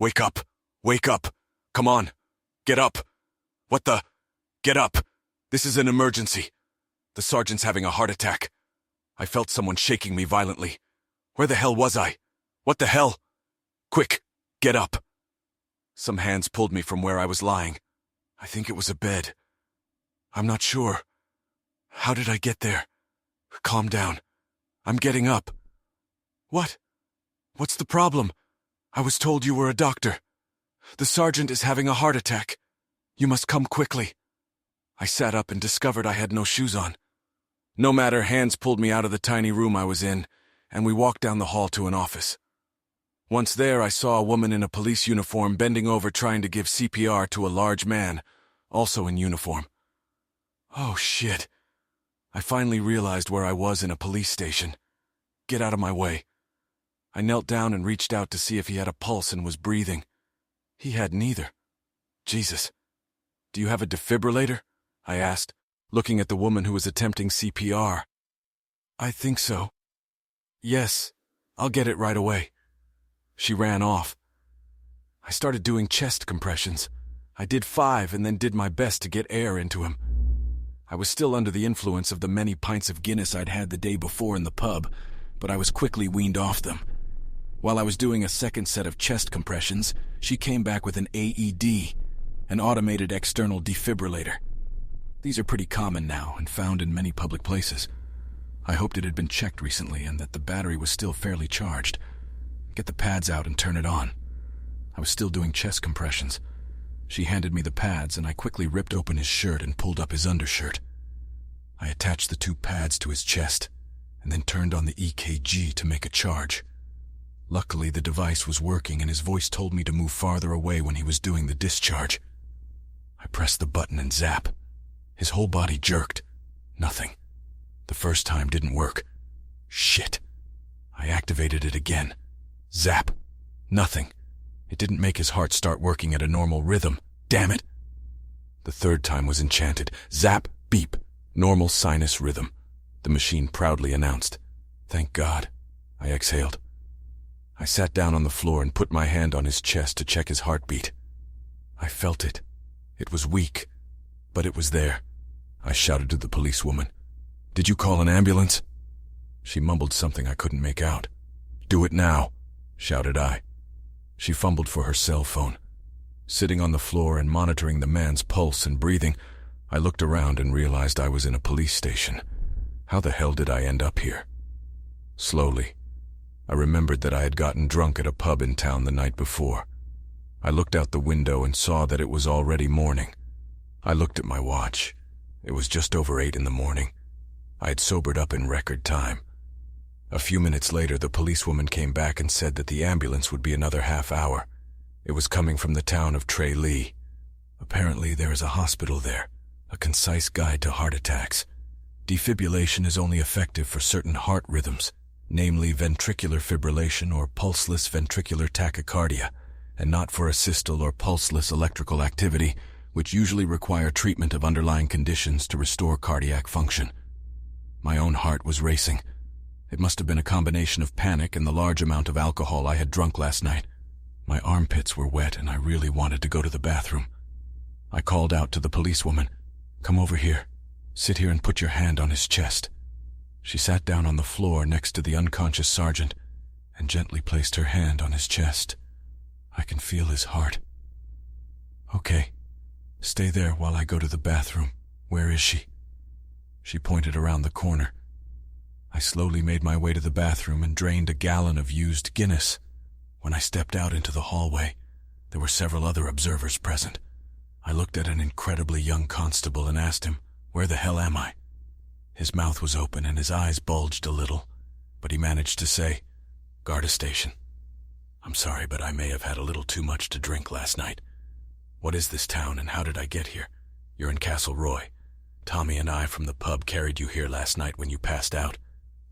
Wake up! Wake up! Come on! Get up! What the? Get up! This is an emergency. The sergeant's having a heart attack. I felt someone shaking me violently. Where the hell was I? What the hell? Quick! Get up! Some hands pulled me from where I was lying. I think it was a bed. I'm not sure. How did I get there? Calm down. I'm getting up. What? What's the problem? I was told you were a doctor. The sergeant is having a heart attack. You must come quickly. I sat up and discovered I had no shoes on. No matter, hands pulled me out of the tiny room I was in, and we walked down the hall to an office. Once there, I saw a woman in a police uniform bending over trying to give CPR to a large man, also in uniform. Oh, shit. I finally realized where I was in a police station. Get out of my way. I knelt down and reached out to see if he had a pulse and was breathing. He had neither. Jesus. Do you have a defibrillator? I asked, looking at the woman who was attempting CPR. I think so. Yes, I'll get it right away. She ran off. I started doing chest compressions. I did 5 and then did my best to get air into him. I was still under the influence of the many pints of Guinness I'd had the day before in the pub, but I was quickly weaned off them. While I was doing a second set of chest compressions, she came back with an AED, an automated external defibrillator. These are pretty common now and found in many public places. I hoped it had been checked recently and that the battery was still fairly charged. Get the pads out and turn it on. I was still doing chest compressions. She handed me the pads and I quickly ripped open his shirt and pulled up his undershirt. I attached the 2 pads to his chest and then turned on the EKG to make a charge. Luckily, the device was working and his voice told me to move farther away when he was doing the discharge. I pressed the button and zap. His whole body jerked. Nothing. The first time didn't work. Shit. I activated it again. Zap. Nothing. It didn't make his heart start working at a normal rhythm. Damn it. The third time was enchanted. Zap, beep. Normal sinus rhythm. The machine proudly announced. Thank God. I exhaled. I sat down on the floor and put my hand on his chest to check his heartbeat. I felt it. It was weak, but it was there. I shouted to the policewoman. Did you call an ambulance? She mumbled something I couldn't make out. Do it now, shouted I. She fumbled for her cell phone. Sitting on the floor and monitoring the man's pulse and breathing, I looked around and realized I was in a police station. How the hell did I end up here? Slowly, I remembered that I had gotten drunk at a pub in town the night before. I looked out the window and saw that it was already morning. I looked at my watch. It was just over 8 in the morning. I had sobered up in record time. A few minutes later, the policewoman came back and said that the ambulance would be another half hour. It was coming from the town of Betrayal. Apparently, there is a hospital there, a concise guide to heart attacks. Defibrillation is only effective for certain heart rhythms, namely ventricular fibrillation or pulseless ventricular tachycardia, and not for asystole or pulseless electrical activity, which usually require treatment of underlying conditions to restore cardiac function. My own heart was racing. It must have been a combination of panic and the large amount of alcohol I had drunk last night. My armpits were wet and I really wanted to go to the bathroom. I called out to the policewoman, "Come over here. Sit here and put your hand on his chest." She sat down on the floor next to the unconscious sergeant and gently placed her hand on his chest. I can feel his heart. Okay, stay there while I go to the bathroom. Where is she? She pointed around the corner. I slowly made my way to the bathroom and drained a gallon of used Guinness. When I stepped out into the hallway, there were several other observers present. I looked at an incredibly young constable and asked him, "Where the hell am I?" His mouth was open and his eyes bulged a little, but he managed to say, "Garda station. I'm sorry, but I may have had a little too much to drink last night. What is this town and how did I get here? You're in Castle Roy. Tommy and I from the pub carried you here last night when you passed out.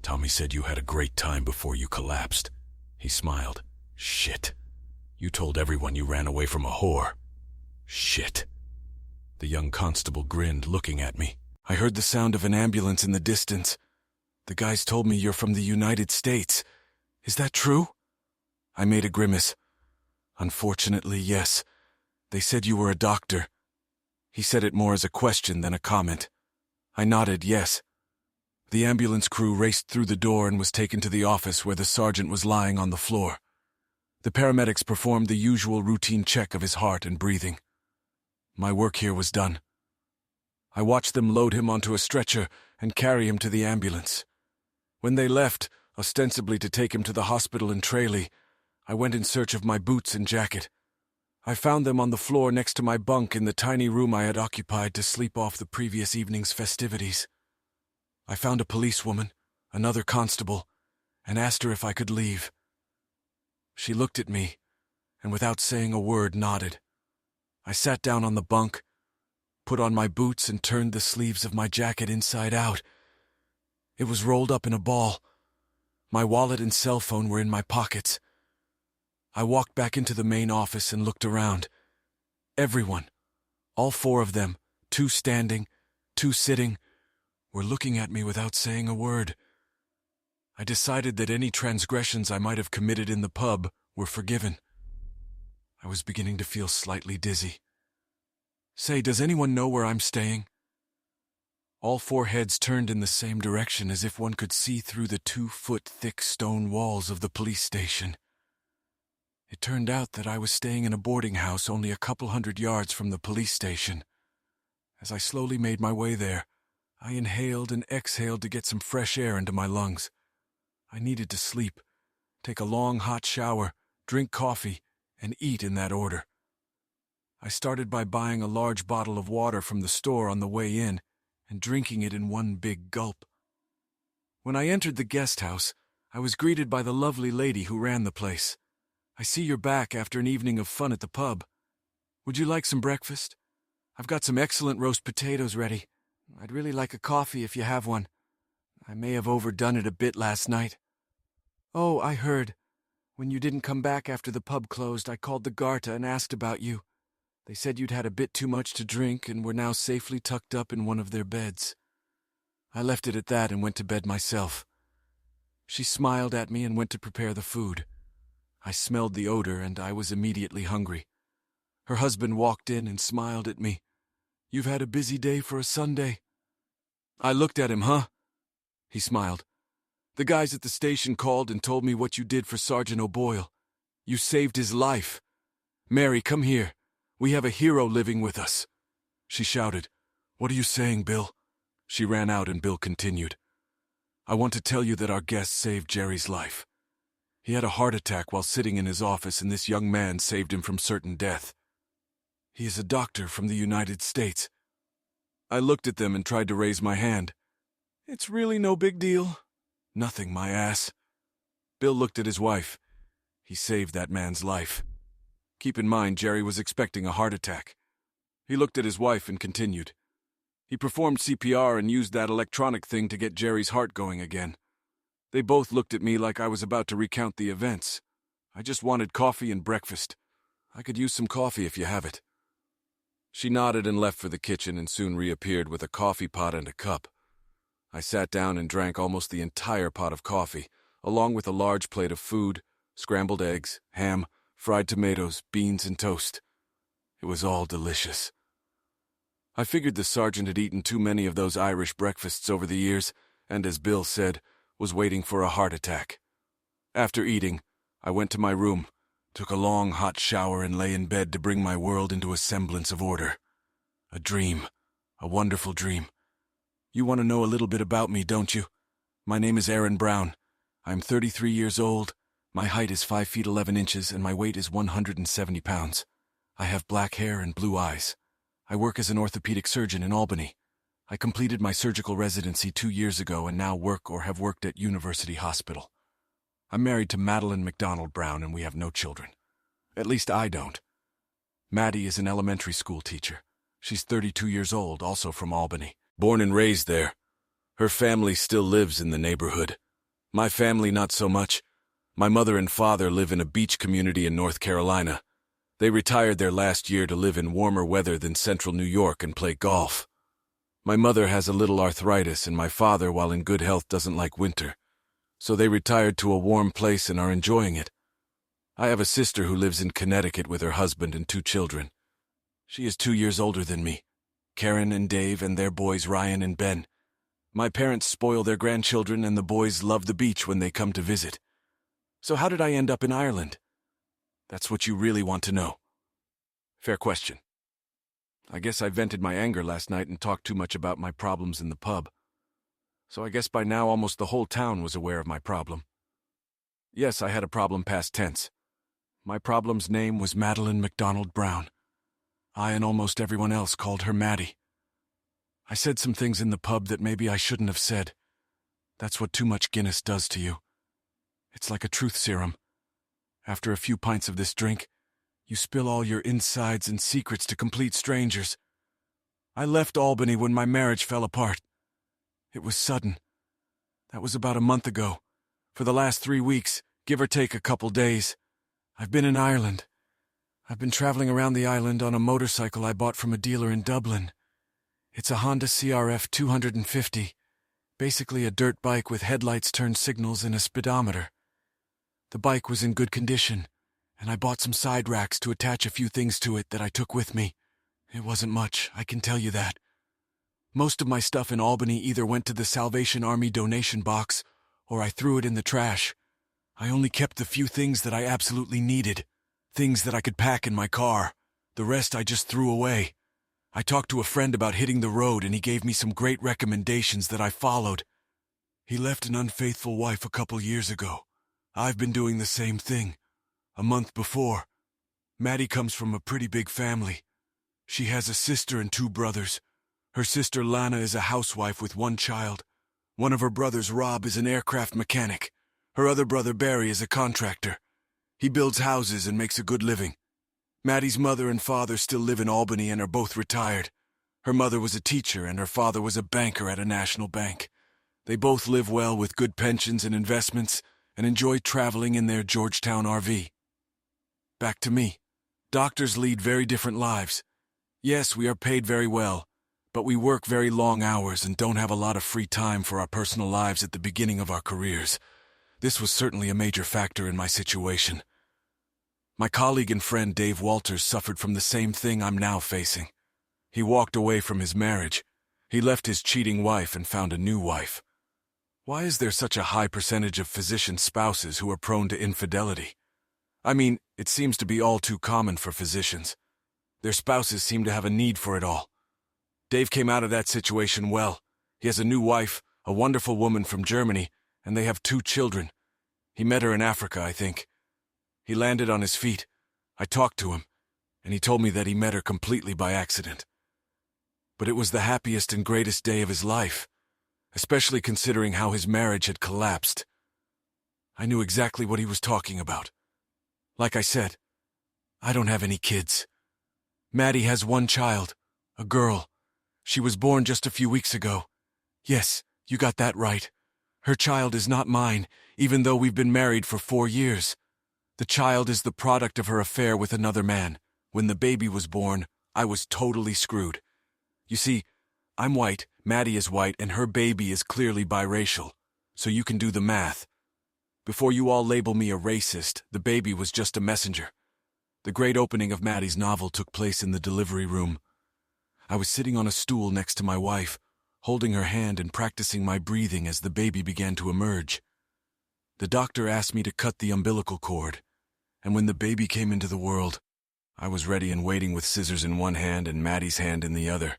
Tommy said you had a great time before you collapsed." He smiled. "Shit. You told everyone you ran away from a whore." "Shit." The young constable grinned, looking at me. "I heard the sound of an ambulance in the distance. The guys told me you're from the United States. Is that true?" I made a grimace. Unfortunately, yes. They said you were a doctor. He said it more as a question than a comment. I nodded yes. The ambulance crew raced through the door and was taken to the office where the sergeant was lying on the floor. The paramedics performed the usual routine check of his heart and breathing. My work here was done. I watched them load him onto a stretcher and carry him to the ambulance. When they left, ostensibly to take him to the hospital in Tralee, I went in search of my boots and jacket. I found them on the floor next to my bunk in the tiny room I had occupied to sleep off the previous evening's festivities. I found a policewoman, another constable, and asked her if I could leave. She looked at me, and without saying a word, nodded. I sat down on the bunk, put on my boots, and turned the sleeves of my jacket inside out. It was rolled up in a ball. My wallet and cell phone were in my pockets. I walked back into the main office and looked around. Everyone, all four of them, 2 standing, 2 sitting, were looking at me without saying a word. I decided that any transgressions I might have committed in the pub were forgiven. I was beginning to feel slightly dizzy. Say, does anyone know where I'm staying? All 4 heads turned in the same direction as if one could see through the 2-foot-thick stone walls of the police station. It turned out that I was staying in a boarding house only a couple hundred yards from the police station. As I slowly made my way there, I inhaled and exhaled to get some fresh air into my lungs. I needed to sleep, take a long hot shower, drink coffee, and eat in that order. I started by buying a large bottle of water from the store on the way in and drinking it in one big gulp. When I entered the guest house, I was greeted by the lovely lady who ran the place. I see you're back after an evening of fun at the pub. Would you like some breakfast? I've got some excellent roast potatoes ready. I'd really like a coffee if you have one. I may have overdone it a bit last night. Oh, I heard. When you didn't come back after the pub closed, I called the Garta and asked about you. They said you'd had a bit too much to drink and were now safely tucked up in one of their beds. I left it at that and went to bed myself. She smiled at me and went to prepare the food. I smelled the odor and I was immediately hungry. Her husband walked in and smiled at me. You've had a busy day for a Sunday. I looked at him, huh? He smiled. The guys at the station called and told me what you did for Sergeant O'Boyle. You saved his life. Mary, come here. We have a hero living with us. She shouted. What are you saying, Bill? She ran out and Bill continued. I want to tell you that our guest saved Jerry's life. He had a heart attack while sitting in his office and this young man saved him from certain death. He is a doctor from the United States. I looked at them and tried to raise my hand. It's really no big deal. Nothing, my ass. Bill looked at his wife. He saved that man's life. Keep in mind, Jerry was expecting a heart attack. He looked at his wife and continued. He performed CPR and used that electronic thing to get Jerry's heart going again. They both looked at me like I was about to recount the events. I just wanted coffee and breakfast. I could use some coffee if you have it. She nodded and left for the kitchen and soon reappeared with a coffee pot and a cup. I sat down and drank almost the entire pot of coffee, along with a large plate of food, scrambled eggs, ham, fried tomatoes, beans, and toast. It was all delicious. I figured the sergeant had eaten too many of those Irish breakfasts over the years, and as Bill said, was waiting for a heart attack. After eating, I went to my room, took a long hot shower and lay in bed to bring my world into a semblance of order. A dream. A wonderful dream. You want to know a little bit about me, don't you? My name is Aaron Brown. I'm 33 years old. My height is 5 feet 11 inches and my weight is 170 pounds. I have black hair and blue eyes. I work as an orthopedic surgeon in Albany. I completed my surgical residency 2 years ago and now work or have worked at University Hospital. I'm married to Madeline McDonald Brown and we have no children. At least I don't. Maddie is an elementary school teacher. She's 32 years old, also from Albany. Born and raised there. Her family still lives in the neighborhood. My family not so much. My mother and father live in a beach community in North Carolina. They retired there last year to live in warmer weather than central New York and play golf. My mother has a little arthritis and my father, while in good health, doesn't like winter. So they retired to a warm place and are enjoying it. I have a sister who lives in Connecticut with her husband and 2 children. She is 2 years older than me, Karen and Dave and their boys Ryan and Ben. My parents spoil their grandchildren and the boys love the beach when they come to visit. So how did I end up in Ireland? That's what you really want to know. Fair question. I guess I vented my anger last night and talked too much about my problems in the pub. So I guess by now almost the whole town was aware of my problem. Yes, I had a problem past tense. My problem's name was Madeline MacDonald Brown. I and almost everyone else called her Maddie. I said some things in the pub that maybe I shouldn't have said. That's what too much Guinness does to you. It's like a truth serum. After a few pints of this drink, you spill all your insides and secrets to complete strangers. I left Albany when my marriage fell apart. It was sudden. That was about a month ago. For the last 3 weeks, give or take a couple days, I've been in Ireland. I've been traveling around the island on a motorcycle I bought from a dealer in Dublin. It's a Honda CRF 250, basically a dirt bike with headlights, turn signals, and a speedometer. The bike was in good condition, and I bought some side racks to attach a few things to it that I took with me. It wasn't much, I can tell you that. Most of my stuff in Albany either went to the Salvation Army donation box, or I threw it in the trash. I only kept the few things that I absolutely needed, things that I could pack in my car. The rest I just threw away. I talked to a friend about hitting the road and he gave me some great recommendations that I followed. He left an unfaithful wife a couple years ago. I've been doing the same thing. A month before. Maddie comes from a pretty big family. She has a sister and 2 brothers. Her sister Lana is a housewife with 1 child. One of her brothers, Rob, is an aircraft mechanic. Her other brother, Barry, is a contractor. He builds houses and makes a good living. Maddie's mother and father still live in Albany and are both retired. Her mother was a teacher and her father was a banker at a national bank. They both live well with good pensions and investments and enjoy traveling in their Georgetown RV. Back to me. Doctors lead very different lives. Yes, we are paid very well, but we work very long hours and don't have a lot of free time for our personal lives at the beginning of our careers. This was certainly a major factor in my situation. My colleague and friend Dave Walters suffered from the same thing I'm now facing. He walked away from his marriage. He left his cheating wife and found a new wife. Why is there such a high percentage of physician spouses who are prone to infidelity? I mean, it seems to be all too common for physicians. Their spouses seem to have a need for it all. Dave came out of that situation well. He has a new wife, a wonderful woman from Germany, and they have 2 children. He met her in Africa, I think. He landed on his feet. I talked to him, and he told me that he met her completely by accident. But it was the happiest and greatest day of his life, especially considering how his marriage had collapsed. I knew exactly what he was talking about. Like I said, I don't have any kids. Maddie has 1 child, a girl. She was born just a few weeks ago. Yes, you got that right. Her child is not mine, even though we've been married for 4 years. The child is the product of her affair with another man. When the baby was born, I was totally screwed. You see, I'm white, Maddie is white, and her baby is clearly biracial. So you can do the math. Before you all label me a racist, the baby was just a messenger. The great opening of Maddie's novel took place in the delivery room. I was sitting on a stool next to my wife, holding her hand and practicing my breathing as the baby began to emerge. The doctor asked me to cut the umbilical cord, and when the baby came into the world, I was ready and waiting with scissors in one hand and Maddie's hand in the other.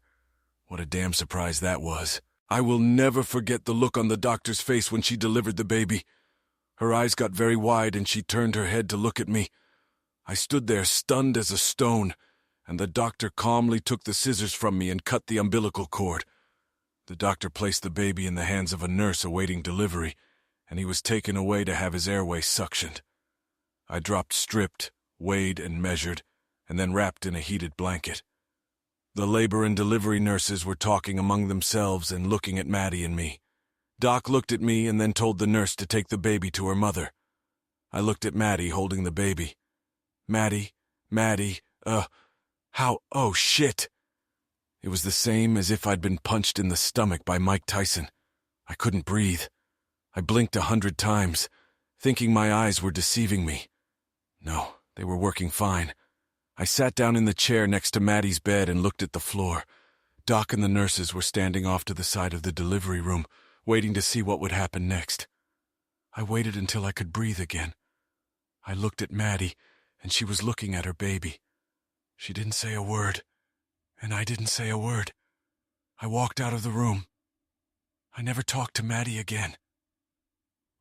What a damn surprise that was. I will never forget the look on the doctor's face when she delivered the baby. Her eyes got very wide and she turned her head to look at me. I stood there stunned as a stone, and the doctor calmly took the scissors from me and cut the umbilical cord. The doctor placed the baby in the hands of a nurse awaiting delivery, and he was taken away to have his airway suctioned. I dropped stripped, weighed and measured, and then wrapped in a heated blanket. The labor and delivery nurses were talking among themselves and looking at Maddie and me. Doc looked at me and then told the nurse to take the baby to her mother. I looked at Maddie holding the baby. Maddie, oh shit. It was the same as if I'd been punched in the stomach by Mike Tyson. I couldn't breathe. I blinked 100 times, thinking my eyes were deceiving me. No, they were working fine. I sat down in the chair next to Maddie's bed and looked at the floor. Doc and the nurses were standing off to the side of the delivery room, waiting to see what would happen next. I waited until I could breathe again. I looked at Maddie, and she was looking at her baby. She didn't say a word, and I didn't say a word. I walked out of the room. I never talked to Maddie again.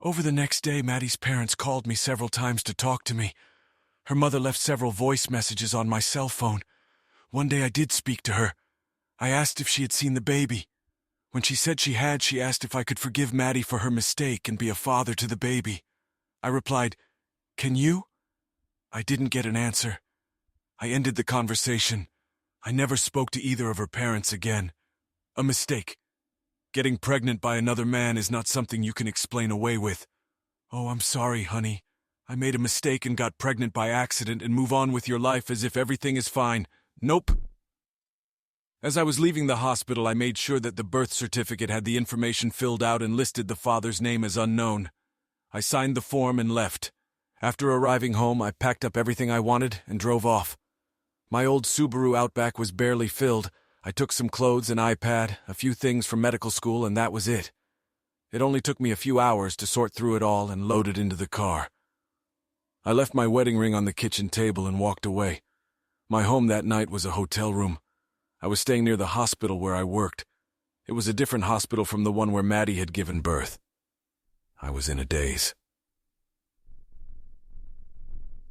Over the next day, Maddie's parents called me several times to talk to me. Her mother left several voice messages on my cell phone. One day I did speak to her. I asked if she had seen the baby. When she said she had, she asked if I could forgive Maddie for her mistake and be a father to the baby. I replied, "Can you?" I didn't get an answer. I ended the conversation. I never spoke to either of her parents again. A mistake. Getting pregnant by another man is not something you can explain away with. "Oh, I'm sorry, honey. I made a mistake and got pregnant by accident, and move on with your life as if everything is fine." Nope. As I was leaving the hospital, I made sure that the birth certificate had the information filled out and listed the father's name as unknown. I signed the form and left. After arriving home, I packed up everything I wanted and drove off. My old Subaru Outback was barely filled. I took some clothes, an iPad, a few things from medical school, and that was it. It only took me a few hours to sort through it all and load it into the car. I left my wedding ring on the kitchen table and walked away. My home that night was a hotel room. I was staying near the hospital where I worked. It was a different hospital from the one where Maddie had given birth. I was in a daze.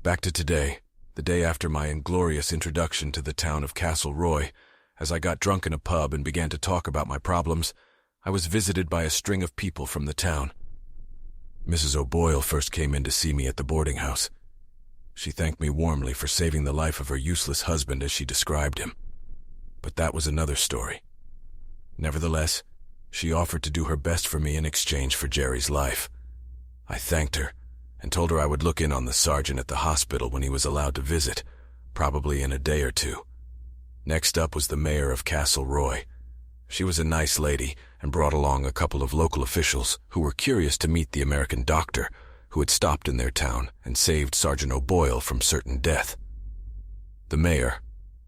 Back to today, the day after my inglorious introduction to the town of Castle Roy. As I got drunk in a pub and began to talk about my problems, I was visited by a string of people from the town. Mrs. O'Boyle first came in to see me at the boarding house. She thanked me warmly for saving the life of her useless husband as she described him. But that was another story. Nevertheless, she offered to do her best for me in exchange for Jerry's life. I thanked her and told her I would look in on the sergeant at the hospital when he was allowed to visit, probably in a day or two. Next up was the mayor of Castle Roy. She was a nice lady and brought along a couple of local officials who were curious to meet the American doctor who had stopped in their town and saved Sergeant O'Boyle from certain death. The mayor,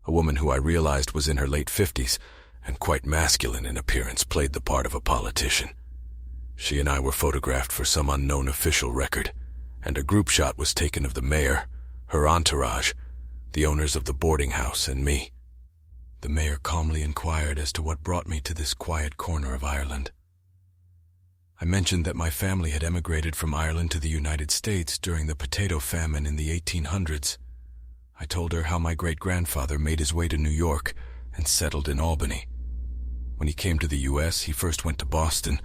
a woman who I realized was in her late 50s and quite masculine in appearance, played the part of a politician. She and I were photographed for some unknown official record, and a group shot was taken of the mayor, her entourage, the owners of the boarding house, and me. The mayor calmly inquired as to what brought me to this quiet corner of Ireland. I mentioned that my family had emigrated from Ireland to the United States during the potato famine in the 1800s. I told her how my great-grandfather made his way to New York and settled in Albany. When he came to the U.S., he first went to Boston,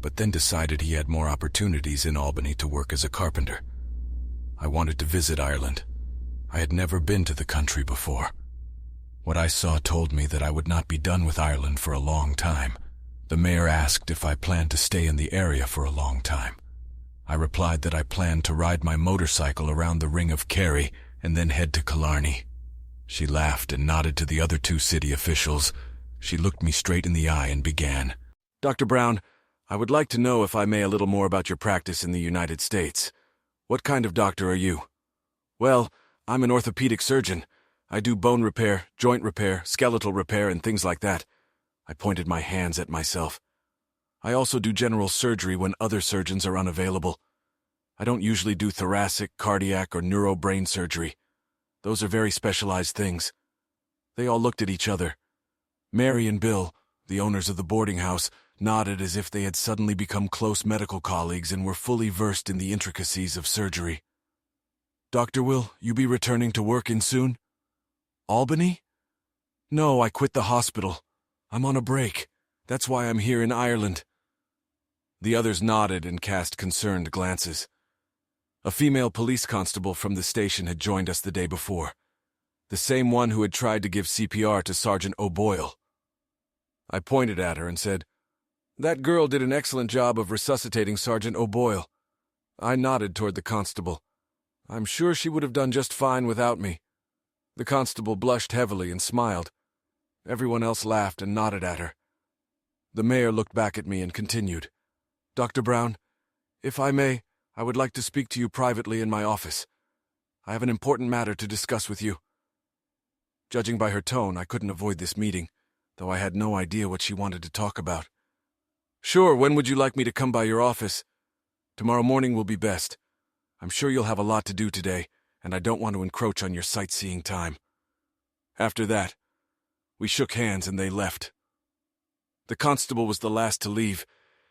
but then decided he had more opportunities in Albany to work as a carpenter. I wanted to visit Ireland. I had never been to the country before. What I saw told me that I would not be done with Ireland for a long time. The mayor asked if I planned to stay in the area for a long time. I replied that I planned to ride my motorcycle around the Ring of Kerry and then head to Killarney. She laughed and nodded to the other two city officials. She looked me straight in the eye and began. "Dr. Brown, I would like to know, if I may, a little more about your practice in the United States. What kind of doctor are you?" "Well, I'm an orthopedic surgeon. I do bone repair, joint repair, skeletal repair, and things like that." I pointed my hands at myself. "I also do general surgery when other surgeons are unavailable. I don't usually do thoracic, cardiac, or neurobrain surgery. Those are very specialized things." They all looked at each other. Mary and Bill, the owners of the boarding house, nodded as if they had suddenly become close medical colleagues and were fully versed in the intricacies of surgery. "Doctor, will you be returning to work in soon?" "Albany? No, I quit the hospital. I'm on a break. That's why I'm here in Ireland." The others nodded and cast concerned glances. A female police constable from the station had joined us the day before, the same one who had tried to give CPR to Sergeant O'Boyle. I pointed at her and said, "That girl did an excellent job of resuscitating Sergeant O'Boyle." I nodded toward the constable. "I'm sure she would have done just fine without me." The constable blushed heavily and smiled. Everyone else laughed and nodded at her. The mayor looked back at me and continued, "Dr. Brown, if I may, I would like to speak to you privately in my office." I have an important matter to discuss with you." Judging by her tone, I couldn't avoid this meeting, though I had no idea what she wanted to talk about. "Sure, when would you like me to come by your office?" "Tomorrow morning will be best. I'm sure you'll have a lot to do today, and I don't want to encroach on your sightseeing time." After that, we shook hands and they left. The constable was the last to leave,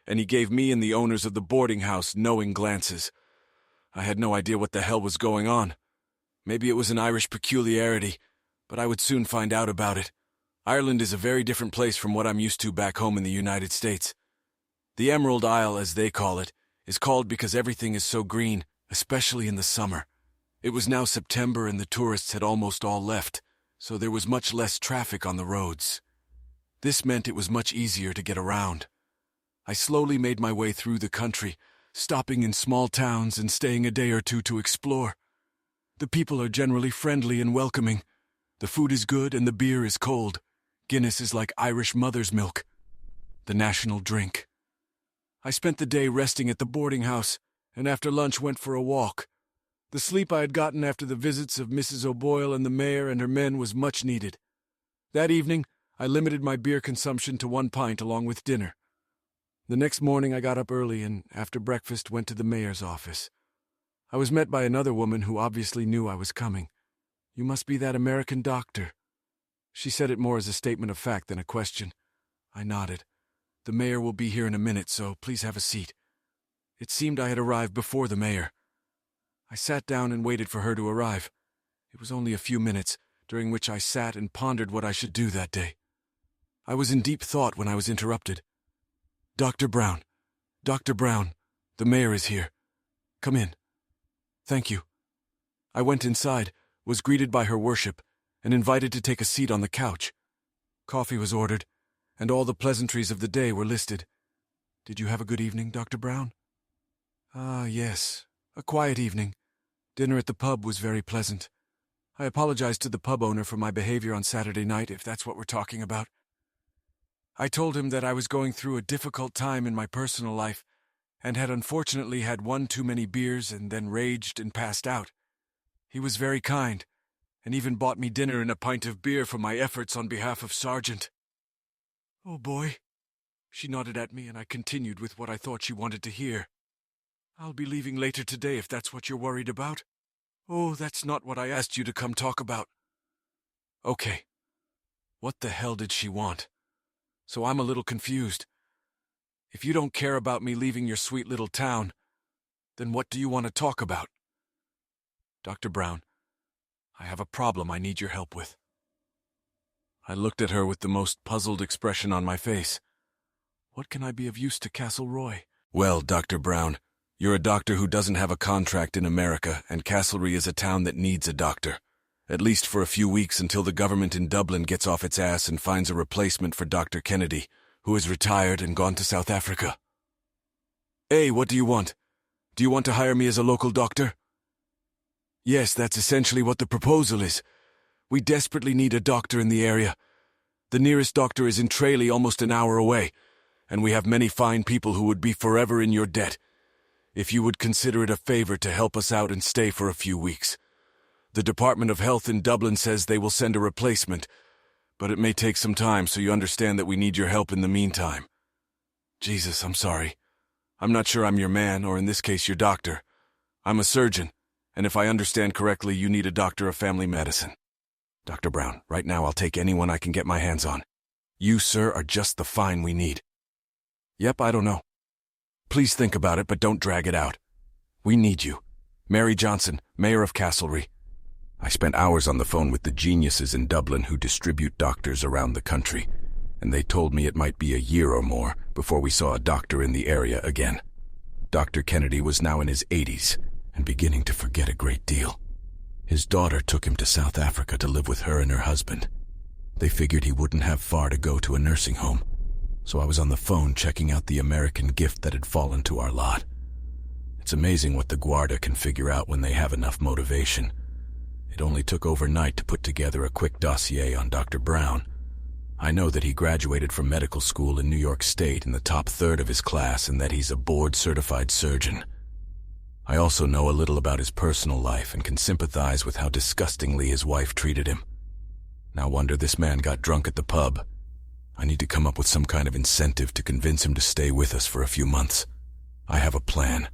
and he gave me and the owners of the boarding house knowing glances. I had no idea what the hell was going on. Maybe it was an Irish peculiarity, but I would soon find out about it. Ireland is a very different place from what I'm used to back home in the United States. The Emerald Isle, as they call it, is called because everything is so green, especially in the summer. It was now September and the tourists had almost all left, so there was much less traffic on the roads. This meant it was much easier to get around. I slowly made my way through the country, stopping in small towns and staying a day or two to explore. The people are generally friendly and welcoming. The food is good and the beer is cold. Guinness is like Irish mother's milk, the national drink. I spent the day resting at the boarding house, and after lunch went for a walk. The sleep I had gotten after the visits of Mrs. O'Boyle and the mayor and her men was much needed. That evening, I limited my beer consumption to 1 pint along with dinner. The next morning I got up early and, after breakfast, went to the mayor's office. I was met by another woman who obviously knew I was coming. "You must be that American doctor." She said it more as a statement of fact than a question. I nodded. "The mayor will be here in a minute, so please have a seat." It seemed I had arrived before the mayor. I sat down and waited for her to arrive. It was only a few minutes, during which I sat and pondered what I should do that day. I was in deep thought when I was interrupted. Dr. Brown, the mayor is here. Come in." "Thank you." I went inside, was greeted by her worship, and invited to take a seat on the couch. Coffee was ordered, and all the pleasantries of the day were listed. "Did you have a good evening, Dr. Brown?" "Ah, yes, a quiet evening. Dinner at the pub was very pleasant. I apologized to the pub owner for my behavior on Saturday night, if that's what we're talking about. I told him that I was going through a difficult time in my personal life, and had unfortunately had one too many beers and then raged and passed out. He was very kind, and even bought me dinner and a pint of beer for my efforts on behalf of Sargent." "Oh boy." She nodded at me, and I continued with what I thought she wanted to hear. "I'll be leaving later today if that's what you're worried about." "Oh, that's not what I asked you to come talk about." Okay. What the hell did she want? So I'm a little confused. If you don't care about me leaving your sweet little town, then what do you want to talk about? "Dr. Brown, I have a problem I need your help with." I looked at her with the most puzzled expression on my face. What can I be of use to Castleroy? "Well, Dr. Brown, you're a doctor who doesn't have a contract in America, and Castlereagh is a town that needs a doctor. At least for a few weeks until the government in Dublin gets off its ass and finds a replacement for Dr. Kennedy, who is retired and gone to South Africa." "Hey, what do you want? Do you want to hire me as a local doctor?" "Yes, that's essentially what the proposal is. We desperately need a doctor in the area. The nearest doctor is in Tralee, almost an hour away, and we have many fine people who would be forever in your debt. If you would consider it a favor to help us out and stay for a few weeks. The Department of Health in Dublin says they will send a replacement, but it may take some time, so you understand that we need your help in the meantime." Jesus, I'm sorry. I'm not sure I'm your man, or in this case your doctor. I'm a surgeon, and if I understand correctly, you need a doctor of family medicine. "Dr. Brown, right now I'll take anyone I can get my hands on. You, sir, are just the fine we need." "Yep, I don't know. Please think about it, but don't drag it out. We need you. Mary Johnson, Mayor of Castlereagh." I spent hours on the phone with the geniuses in Dublin who distribute doctors around the country, and they told me it might be a year or more before we saw a doctor in the area again. Dr. Kennedy was now in his 80s and beginning to forget a great deal. His daughter took him to South Africa to live with her and her husband. They figured he wouldn't have far to go to a nursing home, so I was on the phone checking out the American gift that had fallen to our lot. It's amazing what the Guarda can figure out when they have enough motivation. It only took overnight to put together a quick dossier on Dr. Brown. I know that he graduated from medical school in New York State in the top third of his class and that he's a board-certified surgeon. I also know a little about his personal life and can sympathize with how disgustingly his wife treated him. No wonder this man got drunk at the pub. I need to come up with some kind of incentive to convince him to stay with us for a few months. I have a plan.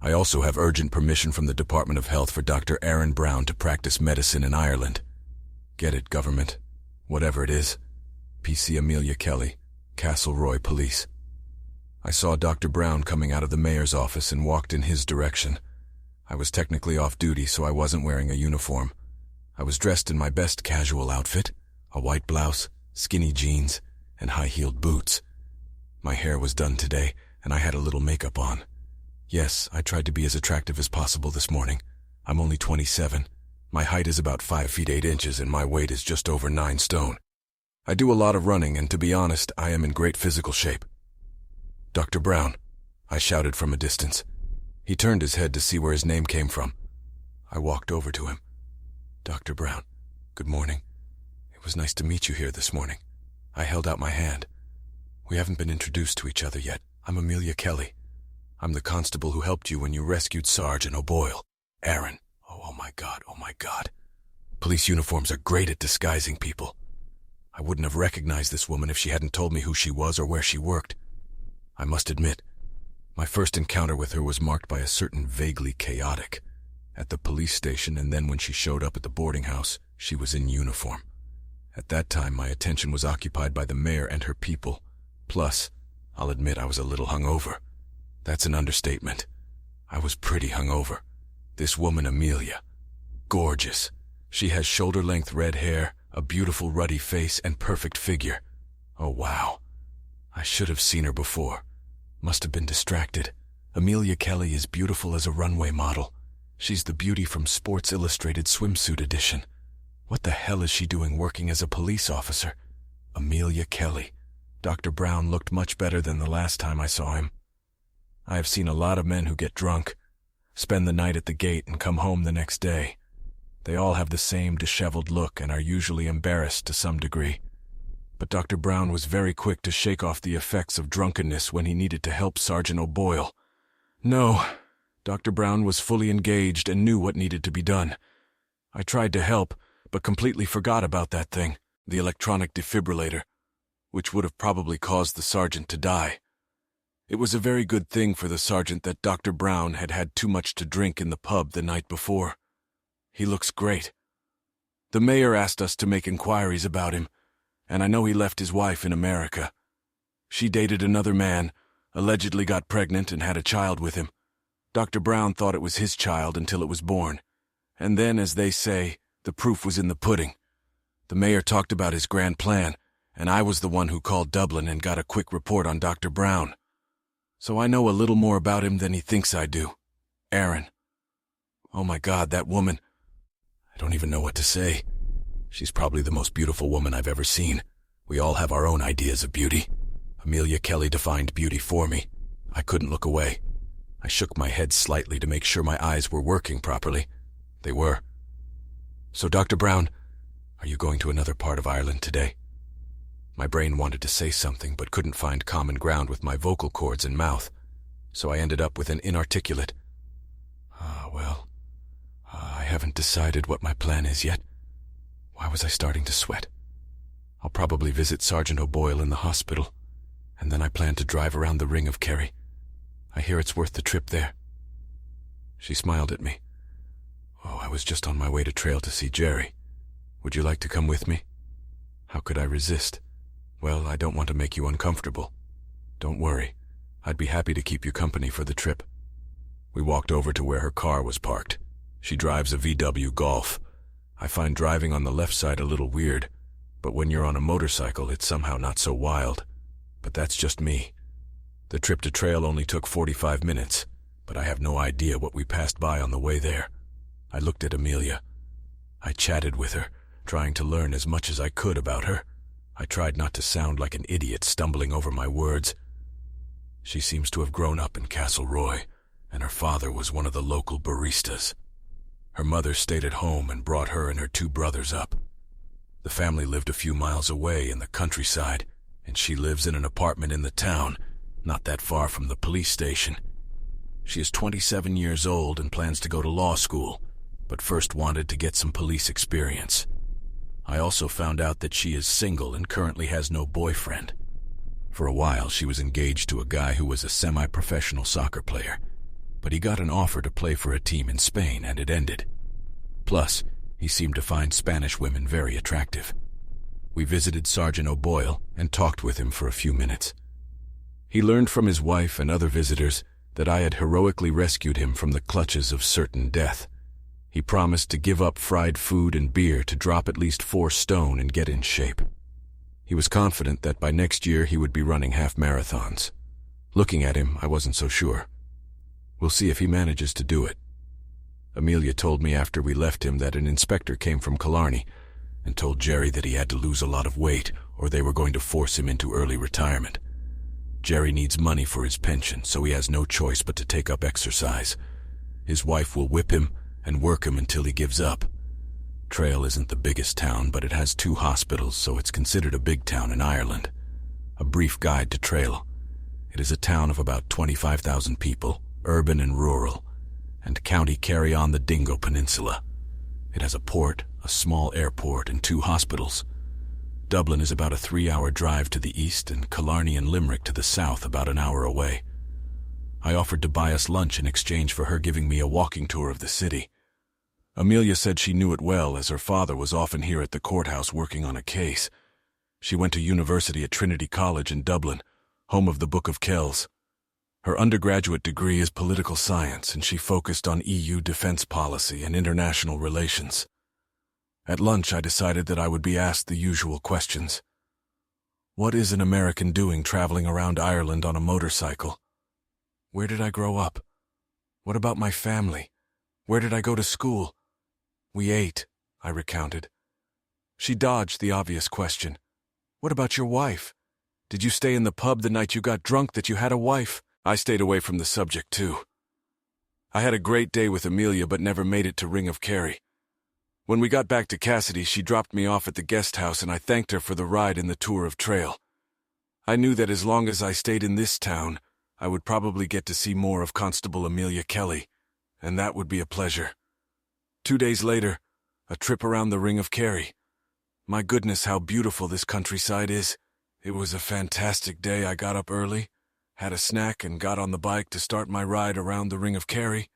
I also have urgent permission from the Department of Health for Dr. Aaron Brown to practice medicine in Ireland. Get it, government. Whatever it is. PC Amelia Kelly, Castleroy Police. I saw Dr. Brown coming out of the mayor's office and walked in his direction. I was technically off duty, so I wasn't wearing a uniform. I was dressed in my best casual outfit, a white blouse, skinny jeans, and high-heeled boots. My hair was done today, and I had a little makeup on. Yes, I tried to be as attractive as possible this morning. I'm only 27. My height is about 5 feet 8 inches, and my weight is just over 9 stone. I do a lot of running, and to be honest, I am in great physical shape. Dr. Brown, I shouted from a distance. He turned his head to see where his name came from. I walked over to him. Dr. Brown, good morning. It was nice to meet you here this morning. I held out my hand. We haven't been introduced to each other yet. I'm Amelia Kelly. I'm the constable who helped you when you rescued Sergeant O'Boyle. Aaron. Oh my God, oh my God. Police uniforms are great at disguising people. I wouldn't have recognized this woman if she hadn't told me who she was or where she worked. I must admit, my first encounter with her was marked by a certain vaguely chaotic. At the police station and then when she showed up at the boarding house, she was in uniform. At that time, my attention was occupied by the mayor and her people. Plus, I'll admit I was a little hungover. That's an understatement. I was pretty hungover. This woman, Amelia. Gorgeous. She has shoulder-length red hair, a beautiful ruddy face, and perfect figure. Oh, wow. I should have seen her before. Must have been distracted. Amelia Kelly is beautiful as a runway model. She's the beauty from Sports Illustrated swimsuit edition. What the hell is she doing working as a police officer? Amelia Kelly. Dr. Brown looked much better than the last time I saw him. I have seen a lot of men who get drunk, spend the night at the gate and come home the next day. They all have the same disheveled look and are usually embarrassed to some degree. But Dr. Brown was very quick to shake off the effects of drunkenness when he needed to help Sergeant O'Boyle. No, Dr. Brown was fully engaged and knew what needed to be done. I tried to help, but completely forgot about that thing, the electronic defibrillator, which would have probably caused the sergeant to die. It was a very good thing for the sergeant that Dr. Brown had had too much to drink in the pub the night before. He looks great. The mayor asked us to make inquiries about him, and I know he left his wife in America. She dated another man, allegedly got pregnant and had a child with him. Dr. Brown thought it was his child until it was born. And then, as they say, the proof was in the pudding. The mayor talked about his grand plan, and I was the one who called Dublin and got a quick report on Dr. Brown. So I know a little more about him than he thinks I do. Aaron. Oh my God, that woman. I don't even know what to say. She's probably the most beautiful woman I've ever seen. We all have our own ideas of beauty. Amelia Kelly defined beauty for me. I couldn't look away. I shook my head slightly to make sure my eyes were working properly. They were. So, Dr. Brown, are you going to another part of Ireland today? My brain wanted to say something but couldn't find common ground with my vocal cords and mouth, so I ended up with an inarticulate, I haven't decided what my plan is yet. Why was I starting to sweat? I'll probably visit Sergeant O'Boyle in the hospital, and then I plan to drive around the ring of Kerry. I hear it's worth the trip there. She smiled at me. Oh, I was just on my way to Trail to see Jerry. Would you like to come with me? How could I resist? Well, I don't want to make you uncomfortable. Don't worry. I'd be happy to keep you company for the trip. We walked over to where her car was parked. She drives a VW Golf. I find driving on the left side a little weird, but when you're on a motorcycle, it's somehow not so wild. But that's just me. The trip to Trail only took 45 minutes, but I have no idea what we passed by on the way there. I looked at Amelia. I chatted with her, trying to learn as much as I could about her. I tried not to sound like an idiot stumbling over my words. She seems to have grown up in Castleroy, and her father was one of the local baristas. Her mother stayed at home and brought her and her 2 brothers up. The family lived a few miles away in the countryside, and she lives in an apartment in the town, not that far from the police station. She is 27 years old and plans to go to law school, but first wanted to get some police experience. I also found out that she is single and currently has no boyfriend. For a while, she was engaged to a guy who was a semi-professional soccer player, but he got an offer to play for a team in Spain and it ended. Plus, he seemed to find Spanish women very attractive. We visited Sergeant O'Boyle and talked with him for a few minutes. He learned from his wife and other visitors that I had heroically rescued him from the clutches of certain death. He promised to give up fried food and beer to drop at least 4 stone and get in shape. He was confident that by next year he would be running half marathons. Looking at him, I wasn't so sure. We'll see if he manages to do it. Amelia told me after we left him that an inspector came from Killarney and told Jerry that he had to lose a lot of weight or they were going to force him into early retirement. Jerry needs money for his pension, so he has no choice but to take up exercise. His wife will whip him and work him until he gives up. Trail isn't the biggest town, but it has 2 hospitals, so it's considered a big town in Ireland. A brief guide to Trail. It is a town of about 25,000 people, urban and rural, and County Kerry on the Dingo Peninsula. It has a port, a small airport, and 2 hospitals. Dublin is about a 3-hour drive to the east, and Killarney and Limerick to the south about an hour away. I offered to buy us lunch in exchange for her giving me a walking tour of the city. Amelia said she knew it well, as her father was often here at the courthouse working on a case. She went to university at Trinity College in Dublin, home of the Book of Kells. Her undergraduate degree is political science, and she focused on EU defense policy and international relations. At lunch, I decided that I would be asked the usual questions. What is an American doing traveling around Ireland on a motorcycle? Where did I grow up? What about my family? Where did I go to school? We ate, I recounted. She dodged the obvious question. What about your wife? Did you stay in the pub the night you got drunk that you had a wife? I stayed away from the subject, too. I had a great day with Amelia but never made it to Ring of Kerry. When we got back to Cassidy, she dropped me off at the guest house and I thanked her for the ride in the tour of Trail. I knew that as long as I stayed in this town, I would probably get to see more of Constable Amelia Kelly, and that would be a pleasure. 2 days later, a trip around the Ring of Kerry. My goodness, how beautiful this countryside is. It was a fantastic day. I got up early, had a snack, and got on the bike to start my ride around the Ring of Kerry.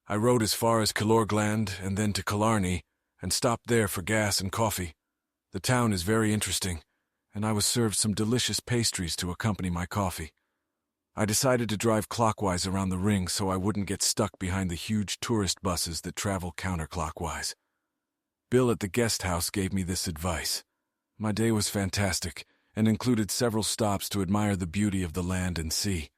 I rode as far as Killorglande and then to Killarney, and stopped there for gas and coffee. The town is very interesting, and I was served some delicious pastries to accompany my coffee. I decided to drive clockwise around the ring so I wouldn't get stuck behind the huge tourist buses that travel counterclockwise. Bill at the guest house gave me this advice. My day was fantastic, and included several stops to admire the beauty of the land and sea.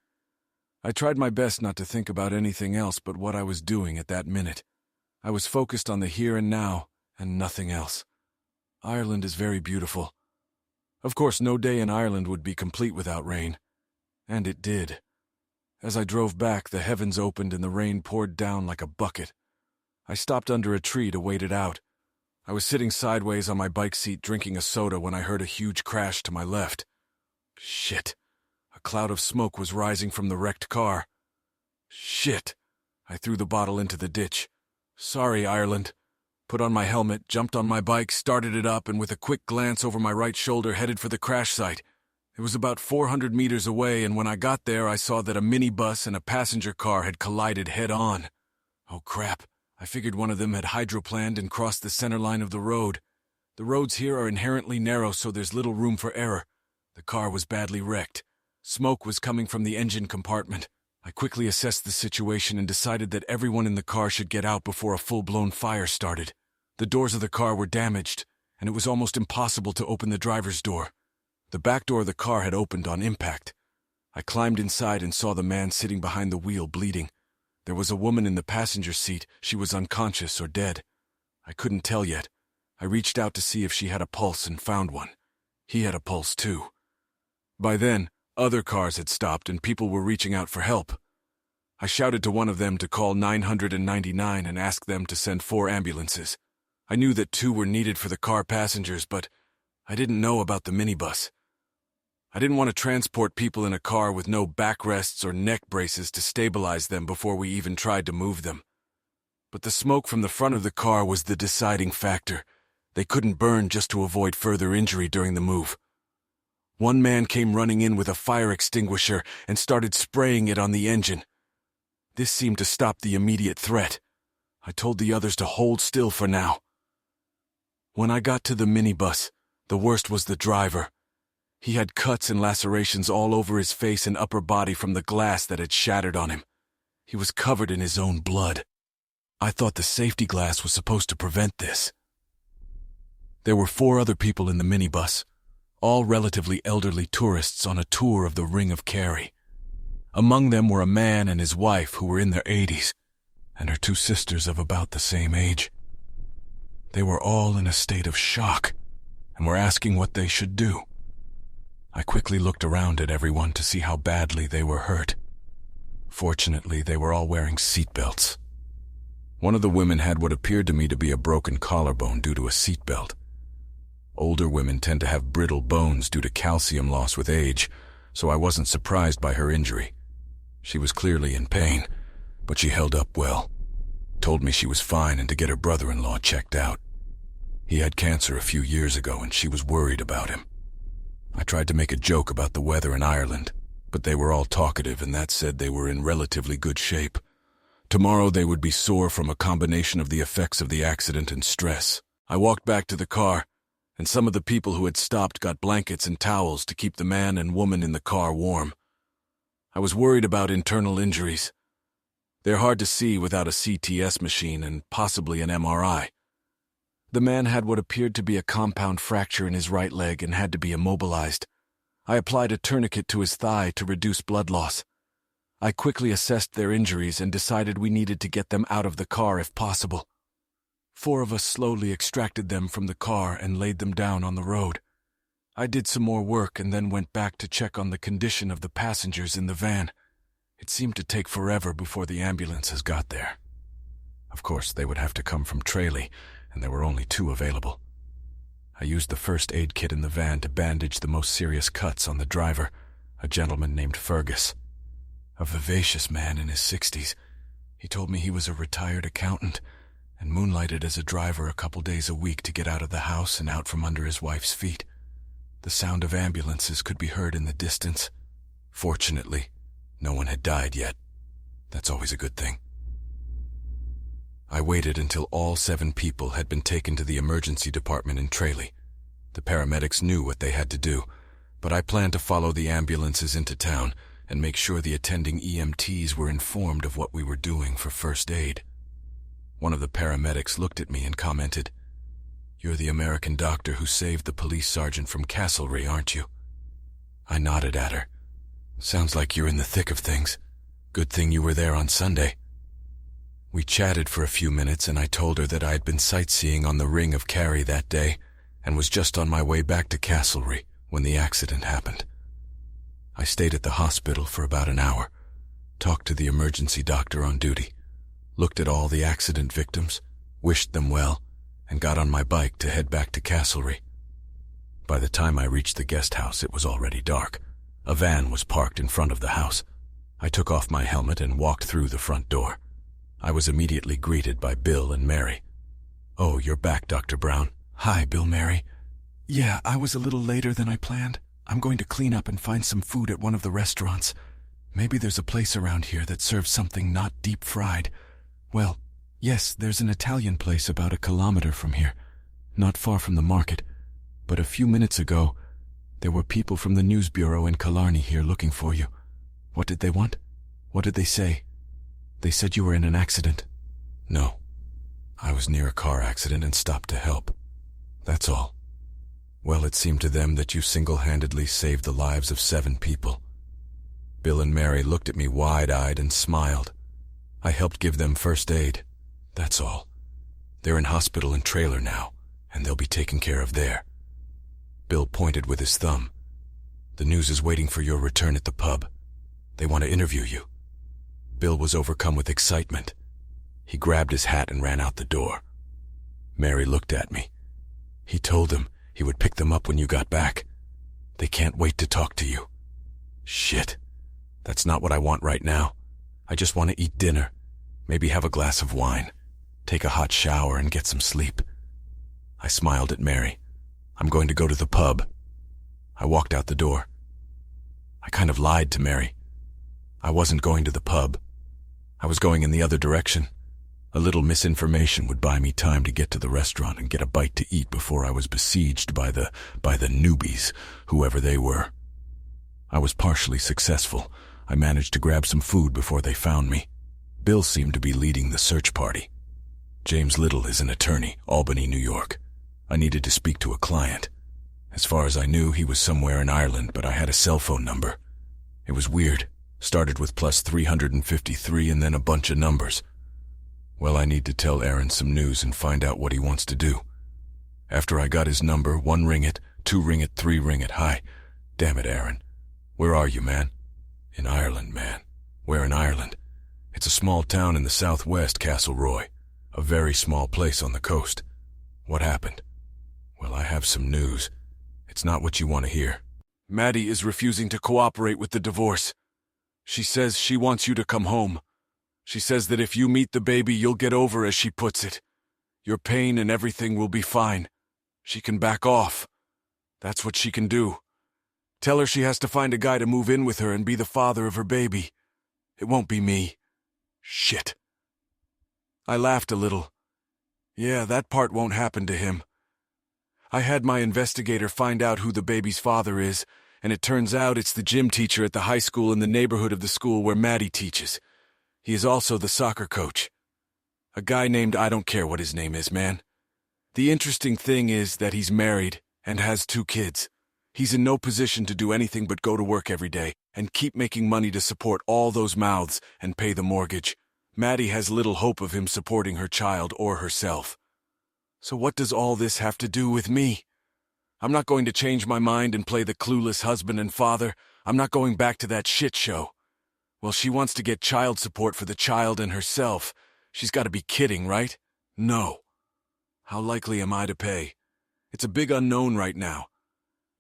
I tried my best not to think about anything else but what I was doing at that minute. I was focused on the here and now, and nothing else. Ireland is very beautiful. Of course, no day in Ireland would be complete without rain. And it did. As I drove back, the heavens opened and the rain poured down like a bucket. I stopped under a tree to wait it out. I was sitting sideways on my bike seat drinking a soda when I heard a huge crash to my left. Shit. A cloud of smoke was rising from the wrecked car. Shit. I threw the bottle into the ditch. Sorry, Ireland. Put on my helmet, jumped on my bike, started it up, and with a quick glance over my right shoulder headed for the crash site. It was about 400 meters away, and when I got there, I saw that a minibus and a passenger car had collided head-on. Oh, crap. I figured one of them had hydroplaned and crossed the center line of the road. The roads here are inherently narrow, so there's little room for error. The car was badly wrecked. Smoke was coming from the engine compartment. I quickly assessed the situation and decided that everyone in the car should get out before a full-blown fire started. The doors of the car were damaged, and it was almost impossible to open the driver's door. The back door of the car had opened on impact. I climbed inside and saw the man sitting behind the wheel bleeding. There was a woman in the passenger seat. She was unconscious or dead. I couldn't tell yet. I reached out to see if she had a pulse and found one. He had a pulse too. By then, other cars had stopped and people were reaching out for help. I shouted to one of them to call 999 and ask them to send 4 ambulances. I knew that 2 were needed for the car passengers, but I didn't know about the minibus. I didn't want to transport people in a car with no backrests or neck braces to stabilize them before we even tried to move them. But the smoke from the front of the car was the deciding factor. They couldn't burn just to avoid further injury during the move. One man came running in with a fire extinguisher and started spraying it on the engine. This seemed to stop the immediate threat. I told the others to hold still for now. When I got to the minibus, the worst was the driver. He had cuts and lacerations all over his face and upper body from the glass that had shattered on him. He was covered in his own blood. I thought the safety glass was supposed to prevent this. There were 4 other people in the minibus, all relatively elderly tourists on a tour of the Ring of Kerry. Among them were a man and his wife who were in their 80s, and her 2 sisters of about the same age. They were all in a state of shock and were asking what they should do. I quickly looked around at everyone to see how badly they were hurt. Fortunately, they were all wearing seatbelts. One of the women had what appeared to me to be a broken collarbone due to a seatbelt. Older women tend to have brittle bones due to calcium loss with age, so I wasn't surprised by her injury. She was clearly in pain, but she held up well. Told me she was fine and to get her brother-in-law checked out. He had cancer a few years ago and she was worried about him. I tried to make a joke about the weather in Ireland, but they were all talkative and that said they were in relatively good shape. Tomorrow they would be sore from a combination of the effects of the accident and stress. I walked back to the car, and some of the people who had stopped got blankets and towels to keep the man and woman in the car warm. I was worried about internal injuries. They're hard to see without a CTS machine and possibly an MRI. The man had what appeared to be a compound fracture in his right leg and had to be immobilized. I applied a tourniquet to his thigh to reduce blood loss. I quickly assessed their injuries and decided we needed to get them out of the car if possible. 4 of us slowly extracted them from the car and laid them down on the road. I did some more work and then went back to check on the condition of the passengers in the van. It seemed to take forever before the ambulances got there. Of course, they would have to come from Tralee, and there were only 2 available. I used the first aid kit in the van to bandage the most serious cuts on the driver, a gentleman named Fergus. A vivacious man in his 60s. He told me he was a retired accountant and moonlighted as a driver a couple days a week to get out of the house and out from under his wife's feet. The sound of ambulances could be heard in the distance. Fortunately, no one had died yet. That's always a good thing. I waited until all 7 people had been taken to the emergency department in Tralee. The paramedics knew what they had to do, but I planned to follow the ambulances into town and make sure the attending EMTs were informed of what we were doing for first aid. One of the paramedics looked at me and commented, "You're the American doctor who saved the police sergeant from Castlereagh, aren't you?" I nodded at her. "Sounds like you're in the thick of things. Good thing you were there on Sunday." We chatted for a few minutes and I told her that I had been sightseeing on the Ring of Kerry that day and was just on my way back to Castlereagh when the accident happened. I stayed at the hospital for about an hour, talked to the emergency doctor on duty, looked at all the accident victims, wished them well, and got on my bike to head back to Castlereagh. By the time I reached the guest house, it was already dark. A van was parked in front of the house. I took off my helmet and walked through the front door. I was immediately greeted by Bill and Mary. "Oh, you're back, Dr. Brown." "Hi, Bill, Mary." "Yeah, I was a little later than I planned. I'm going to clean up and find some food at one of the restaurants. Maybe there's a place around here that serves something not deep fried. Well, yes, there's an Italian place about 1 kilometer from here, not far from the market. But a few minutes ago, there were people from the news bureau in Killarney here looking for you. What did they want? What did they say? They said you were in an accident." "No. I was near a car accident and stopped to help. That's all." "Well, it seemed to them that you single-handedly saved the lives of 7 people." Bill and Mary looked at me wide-eyed and smiled. "I helped give them first aid. That's all. They're in hospital and trailer now, and they'll be taken care of there." Bill pointed with his thumb. "The news is waiting for your return at the pub. They want to interview you." Bill was overcome with excitement. He grabbed his hat and ran out the door. Mary looked at me. "He told them he would pick them up when you got back. They can't wait to talk to you. Shit. That's not what I want right now. I just want to eat dinner, maybe have a glass of wine, take a hot shower and get some sleep. I smiled at Mary. I'm going to go to the pub. I walked out the door. I kind of lied to Mary. I wasn't going to the pub. I was going in the other direction. A little misinformation would buy me time to get to the restaurant and get a bite to eat before I was besieged by the newbies, whoever they were. I was partially successful. I managed to grab some food before they found me. Bill seemed to be leading the search party. James Little is an attorney, Albany, New York. I needed to speak to a client. As far as I knew, he was somewhere in Ireland, but I had a cell phone number. It was weird. Started with plus 353 and then a bunch of numbers. Well, I need to tell Aaron some news and find out what he wants to do. After I got his number, 1 ring it, 2 ring it, 3 ring it. Hi. Damn it, Aaron. Where are you, man? In Ireland, man. Where in Ireland? It's a small town in the southwest, Castleroy. A very small place on the coast. What happened? Well, I have some news. It's not what you want to hear. Maddie is refusing to cooperate with the divorce. She says she wants you to come home. She says that if you meet the baby, you'll get over, as she puts it. Your pain and everything will be fine. She can back off. That's what she can do. Tell her she has to find a guy to move in with her and be the father of her baby. It won't be me. Shit. I laughed a little. Yeah, that part won't happen to him. I had my investigator find out who the baby's father is, and it turns out it's the gym teacher at the high school in the neighborhood of the school where Maddie teaches. He is also the soccer coach. A guy named I don't care what his name is, man. The interesting thing is that he's married and has 2 kids. He's in no position to do anything but go to work every day and keep making money to support all those mouths and pay the mortgage. Maddie has little hope of him supporting her child or herself. So what does all this have to do with me? I'm not going to change my mind and play the clueless husband and father. I'm not going back to that shit show. Well, she wants to get child support for the child and herself. She's got to be kidding, right? No. How likely am I to pay? It's a big unknown right now.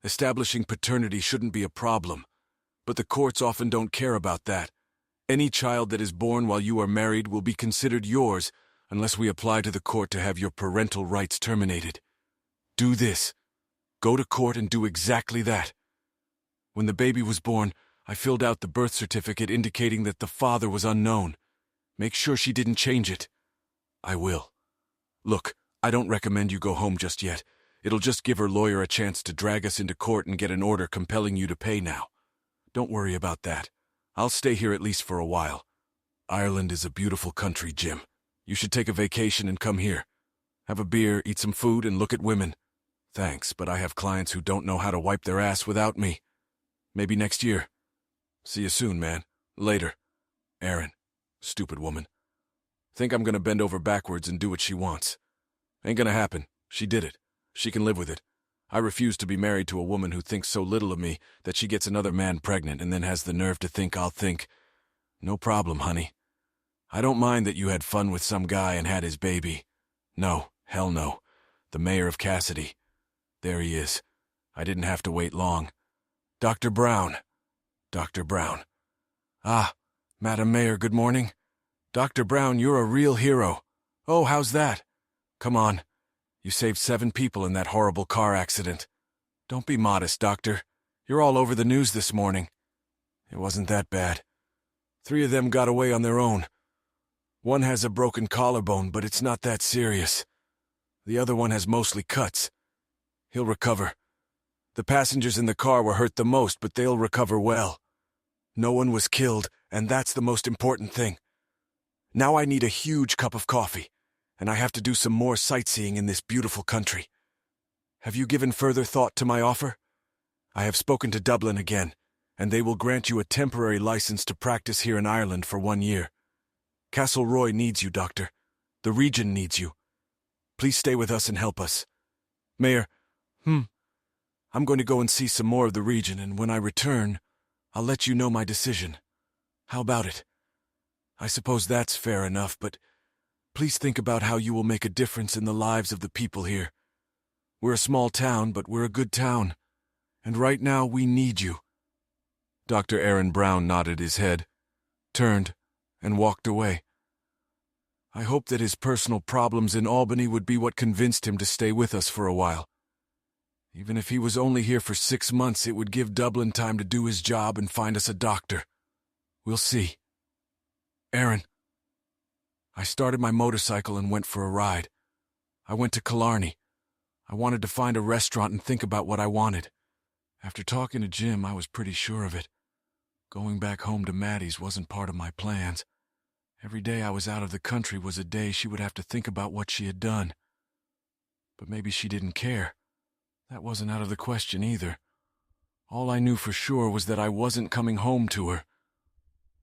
Establishing paternity shouldn't be a problem, but the courts often don't care about that. Any child that is born while you are married will be considered yours unless we apply to the court to have your parental rights terminated. Do this. Go to court and do exactly that. When the baby was born, I filled out the birth certificate indicating that the father was unknown. Make sure she didn't change it. I will. Look, I don't recommend you go home just yet. It'll just give her lawyer a chance to drag us into court and get an order compelling you to pay now. Don't worry about that. I'll stay here at least for a while. Ireland is a beautiful country, Jim. You should take a vacation and come here. Have a beer, eat some food, and look at women. Thanks, but I have clients who don't know how to wipe their ass without me. Maybe next year. See you soon, man. Later. Aaron. Stupid woman. Think I'm gonna bend over backwards and do what she wants. Ain't gonna happen. She did it. She can live with it. I refuse to be married to a woman who thinks so little of me that she gets another man pregnant and then has the nerve to think I'll think. No problem, honey. I don't mind that you had fun with some guy and had his baby. No, hell no. The mayor of Cassidy. There he is. I didn't have to wait long. Dr. Brown. Dr. Brown. Ah, Madam Mayor, good morning. Dr. Brown, you're a real hero. Oh, how's that? Come on. You saved 7 people in that horrible car accident. Don't be modest, Doctor. You're all over the news this morning. It wasn't that bad. 3 of them got away on their own. One has a broken collarbone, but it's not that serious. The other one has mostly cuts. He'll recover. The passengers in the car were hurt the most, but they'll recover well. No one was killed, and that's the most important thing. Now I need a huge cup of coffee, and I have to do some more sightseeing in this beautiful country. Have you given further thought to my offer? I have spoken to Dublin again, and they will grant you a temporary license to practice here in Ireland for 1 year. Castleroy needs you, Doctor. The region needs you. Please stay with us and help us. Mayor, I'm going to go and see some more of the region, and when I return, I'll let you know my decision. How about it? I suppose that's fair enough, but please think about how you will make a difference in the lives of the people here. We're a small town, but we're a good town. And right now, we need you." Dr. Aaron Brown nodded his head, turned, and walked away. I hoped that his personal problems in Albany would be what convinced him to stay with us for a while. Even if he was only here for 6 months, it would give Dublin time to do his job and find us a doctor. We'll see. Aaron. I started my motorcycle and went for a ride. I went to Killarney. I wanted to find a restaurant and think about what I wanted. After talking to Jim, I was pretty sure of it. Going back home to Maddie's wasn't part of my plans. Every day I was out of the country was a day she would have to think about what she had done. But maybe she didn't care. That wasn't out of the question either. All I knew for sure was that I wasn't coming home to her.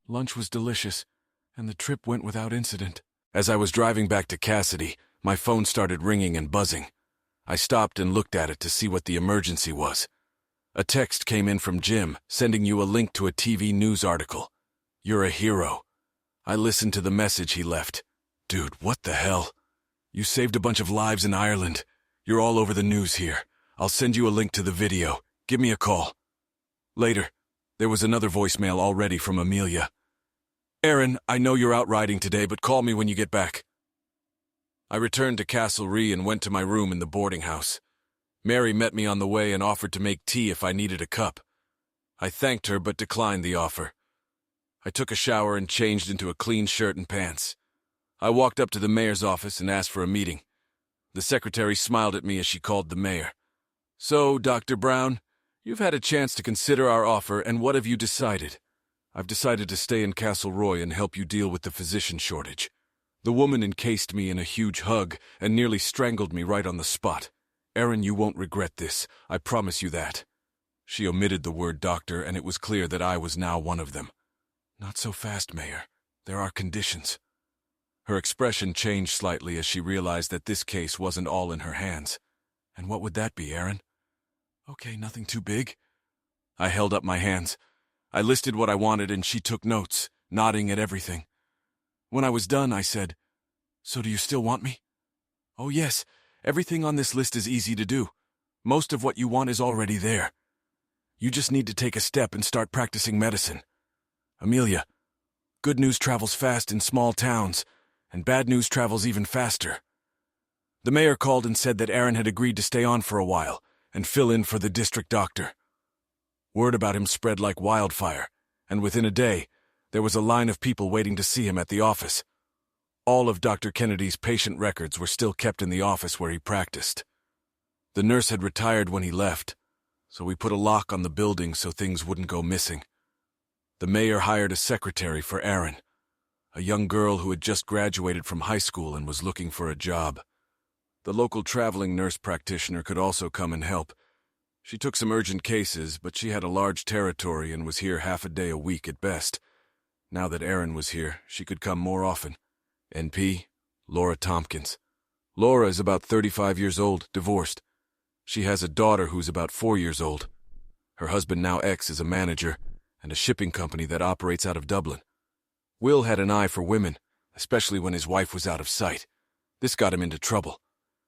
Lunch was delicious, and the trip went without incident. As I was driving back to Cassidy, my phone started ringing and buzzing. I stopped and looked at it to see what the emergency was. A text came in from Jim, sending you a link to a TV news article. You're a hero. I listened to the message he left. Dude, what the hell? You saved a bunch of lives in Ireland. You're all over the news here. I'll send you a link to the video. Give me a call. Later, there was another voicemail already from Amelia. Aaron, I know you're out riding today, but call me when you get back. I returned to Castlerea and went to my room in the boarding house. Mary met me on the way and offered to make tea if I needed a cup. I thanked her but declined the offer. I took a shower and changed into a clean shirt and pants. I walked up to the mayor's office and asked for a meeting. The secretary smiled at me as she called the mayor. So, Dr. Brown, you've had a chance to consider our offer, and what have you decided? I've decided to stay in Castleroy and help you deal with the physician shortage. The woman encased me in a huge hug and nearly strangled me right on the spot. Aaron, you won't regret this. I promise you that. She omitted the word doctor, and it was clear that I was now one of them. Not so fast, Mayor. There are conditions. Her expression changed slightly as she realized that this case wasn't all in her hands. And what would that be, Aaron? Okay, nothing too big. I held up my hands. I listed what I wanted and she took notes, nodding at everything. When I was done, I said, So do you still want me? Oh yes, everything on this list is easy to do. Most of what you want is already there. You just need to take a step and start practicing medicine. Amelia, good news travels fast in small towns, and bad news travels even faster. The mayor called and said that Aaron had agreed to stay on for a while and fill in for the district doctor. Word about him spread like wildfire, and within a day, there was a line of people waiting to see him at the office. All of Dr. Kennedy's patient records were still kept in the office where he practiced. The nurse had retired when he left, so we put a lock on the building so things wouldn't go missing. The mayor hired a secretary for Aaron, a young girl who had just graduated from high school and was looking for a job. The local traveling nurse practitioner could also come and help. She took some urgent cases, but she had a large territory and was here half a day a week at best. Now that Aaron was here, she could come more often. NP, Laura Tompkins. Laura is about 35 years old, divorced. She has a daughter who's about 4 years old. Her husband, now ex, is a manager and a shipping company that operates out of Dublin. Will had an eye for women, especially when his wife was out of sight. This got him into trouble.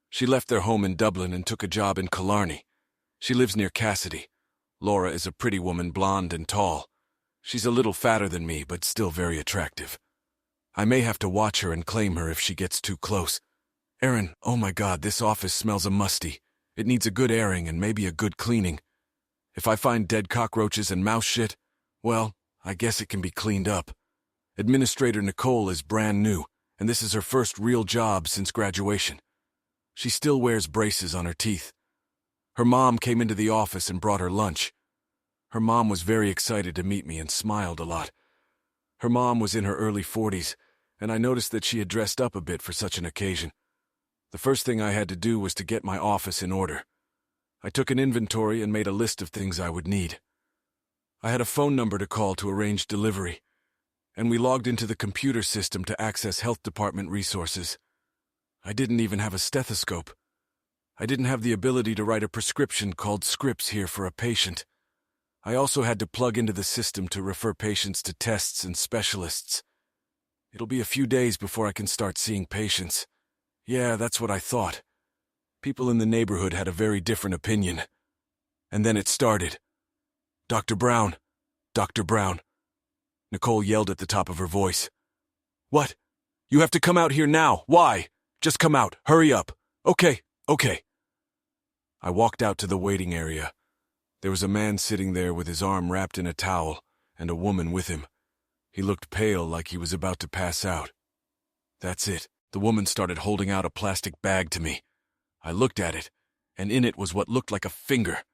She left their home in Dublin and took a job in Killarney. She lives near Cassidy. Laura is a pretty woman, blonde and tall. She's a little fatter than me, but still very attractive. I may have to watch her and claim her if she gets too close. Aaron, oh my God, this office smells a musty. It needs a good airing and maybe a good cleaning. If I find dead cockroaches and mouse shit, well, I guess it can be cleaned up. Administrator Nicole is brand new, and this is her first real job since graduation. She still wears braces on her teeth. Her mom came into the office and brought her lunch. Her mom was very excited to meet me and smiled a lot. Her mom was in her early 40s, and I noticed that she had dressed up a bit for such an occasion. The first thing I had to do was to get my office in order. I took an inventory and made a list of things I would need. I had a phone number to call to arrange delivery, and we logged into the computer system to access health department resources. I didn't even have a stethoscope. I didn't have the ability to write a prescription called scripts here for a patient. I also had to plug into the system to refer patients to tests and specialists. It'll be a few days before I can start seeing patients. Yeah, that's what I thought. People in the neighborhood had a very different opinion. And then it started. "Dr. Brown! Dr. Brown!" Nicole yelled at the top of her voice. "What? You have to come out here now. Why? Just come out. Hurry up." Okay. I walked out to the waiting area. There was a man sitting there with his arm wrapped in a towel, and a woman with him. He looked pale, like he was about to pass out. That's it. The woman started holding out a plastic bag to me. I looked at it, and in it was what looked like a finger.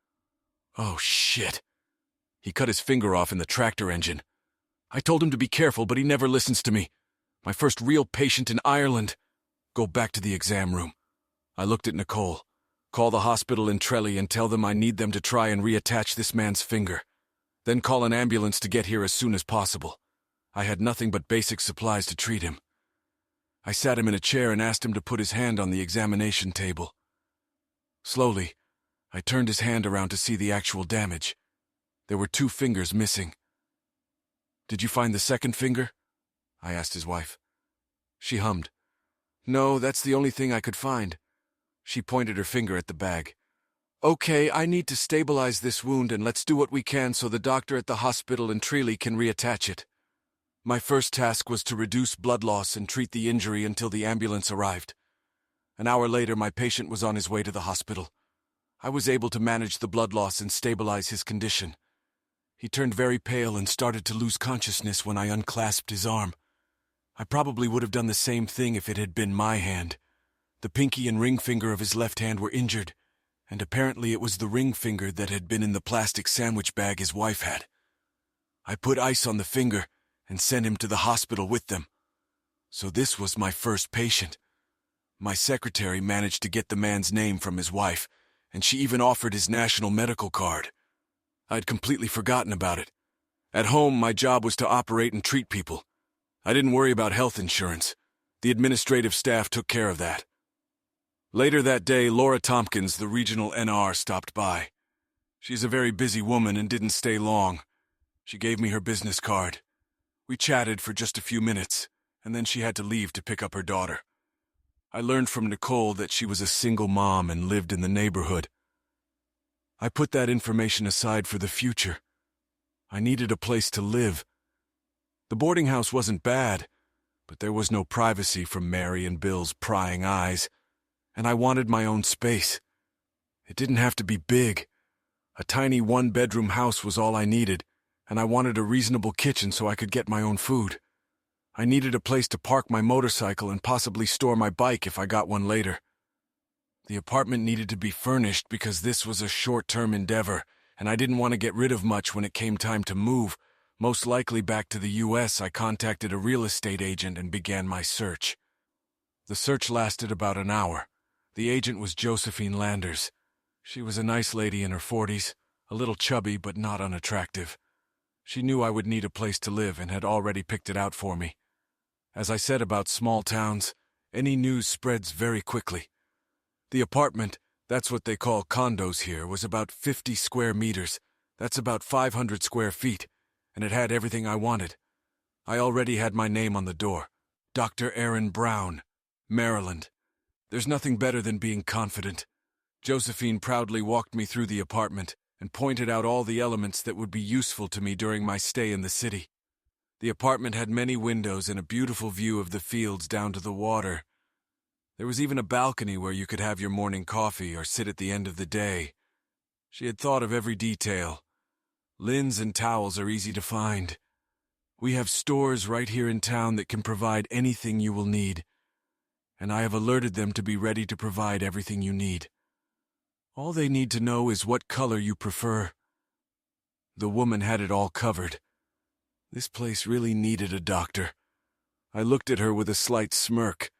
Oh, shit. He cut his finger off in the tractor engine. I told him to be careful, but he never listens to me. My first real patient in Ireland. Go back to the exam room. I looked at Nicole. Call the hospital in Trelly and tell them I need them to try and reattach this man's finger. Then call an ambulance to get here as soon as possible. I had nothing but basic supplies to treat him. I sat him in a chair and asked him to put his hand on the examination table. Slowly, I turned his hand around to see the actual damage. There were 2 fingers missing. "Did you find the second finger?" I asked his wife. She hummed. "No, that's the only thing I could find." She pointed her finger at the bag. "Okay, I need to stabilize this wound, and let's do what we can so the doctor at the hospital in Tralee can reattach it." My first task was to reduce blood loss and treat the injury until the ambulance arrived. An hour later, my patient was on his way to the hospital. I was able to manage the blood loss and stabilize his condition. He turned very pale and started to lose consciousness when I unclasped his arm. I probably would have done the same thing if it had been my hand. The pinky and ring finger of his left hand were injured, and apparently it was the ring finger that had been in the plastic sandwich bag his wife had. I put ice on the finger and sent him to the hospital with them. So this was my first patient. My secretary managed to get the man's name from his wife, and she even offered his national medical card. I'd completely forgotten about it. At home, my job was to operate and treat people. I didn't worry about health insurance. The administrative staff took care of that. Later that day, Laura Tompkins, the regional NR, stopped by. She's a very busy woman and didn't stay long. She gave me her business card. We chatted for just a few minutes, and then she had to leave to pick up her daughter. I learned from Nicole that she was a single mom and lived in the neighborhood. I put that information aside for the future. I needed a place to live. The boarding house wasn't bad, but there was no privacy from Mary and Bill's prying eyes, and I wanted my own space. It didn't have to be big. A tiny 1-bedroom house was all I needed, and I wanted a reasonable kitchen so I could get my own food. I needed a place to park my motorcycle and possibly store my bike if I got one later. The apartment needed to be furnished because this was a short-term endeavor, and I didn't want to get rid of much when it came time to move. Most likely back to the U.S., I contacted a real estate agent and began my search. The search lasted about an hour. The agent was Josephine Landers. She was a nice lady in her 40s, a little chubby but not unattractive. She knew I would need a place to live and had already picked it out for me. As I said about small towns, any news spreads very quickly. The apartment, that's what they call condos here, was about 50 square meters. That's about 500 square feet, and it had everything I wanted. I already had my name on the door. Dr. Aaron Brown, Maryland. There's nothing better than being confident. Josephine proudly walked me through the apartment and pointed out all the elements that would be useful to me during my stay in the city. The apartment had many windows and a beautiful view of the fields down to the water. There was even a balcony where you could have your morning coffee or sit at the end of the day. She had thought of every detail. Linens and towels are easy to find. We have stores right here in town that can provide anything you will need, and I have alerted them to be ready to provide everything you need. All they need to know is what color you prefer. The woman had it all covered. This place really needed a doctor. I looked at her with a slight smirk.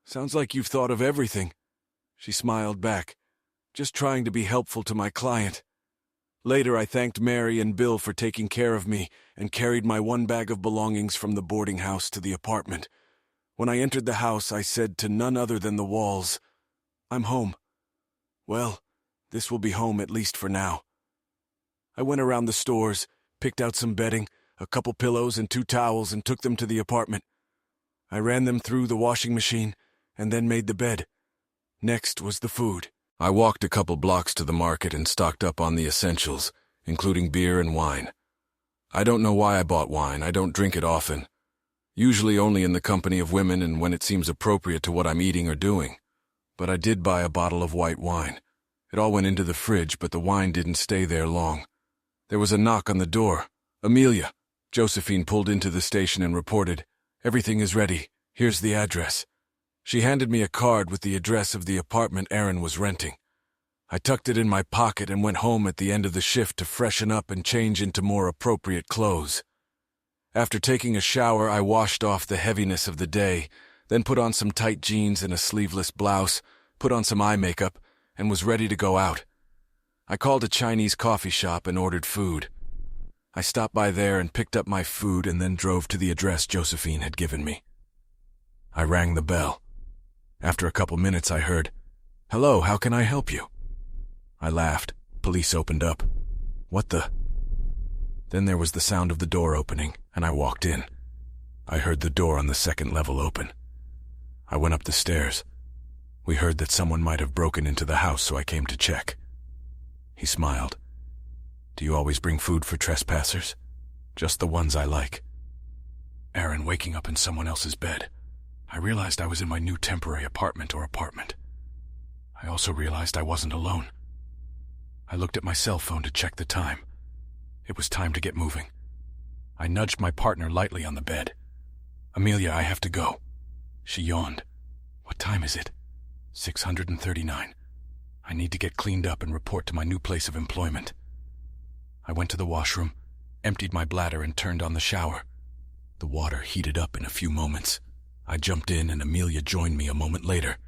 Sounds like you've thought of everything. She smiled back, just trying to be helpful to my client. Later, I thanked Mary and Bill for taking care of me and carried my 1 bag of belongings from the boarding house to the apartment. When I entered the house, I said to none other than the walls, "I'm home." Well, this will be home at least for now. I went around the stores, picked out some bedding, a couple pillows and 2 towels, and took them to the apartment. I ran them through the washing machine and then made the bed. Next was the food. I walked a couple blocks to the market and stocked up on the essentials, including beer and wine. I don't know why I bought wine. I don't drink it often. Usually only in the company of women and when it seems appropriate to what I'm eating or doing. But I did buy a bottle of white wine. It all went into the fridge, but the wine didn't stay there long. There was a knock on the door. Amelia. Josephine pulled into the station and reported, "Everything is ready. Here's the address." She handed me a card with the address of the apartment Aaron was renting. I tucked it in my pocket and went home at the end of the shift to freshen up and change into more appropriate clothes. After taking a shower, I washed off the heaviness of the day, then put on some tight jeans and a sleeveless blouse, put on some eye makeup, and was ready to go out. I called a Chinese coffee shop and ordered food. I stopped by there and picked up my food and then drove to the address Josephine had given me. I rang the bell. After a couple minutes, I heard, "Hello, how can I help you?" I laughed. Police opened up. What the? Then there was the sound of the door opening, and I walked in. I heard the door on the second level open. I went up the stairs. We heard that someone might have broken into the house, so I came to check. He smiled. "Do you always bring food for trespassers?" "Just the ones I like." Aaron waking up in someone else's bed. I realized I was in my new temporary apartment. I also realized I wasn't alone. I looked at my cell phone to check the time. It was time to get moving. I nudged my partner lightly on the bed. "Amelia, I have to go." She yawned. "What time is it?" 639. I need to get cleaned up and report to my new place of employment. I went to the washroom, emptied my bladder, and turned on the shower. The water heated up in a few moments. I jumped in and Amelia joined me a moment later.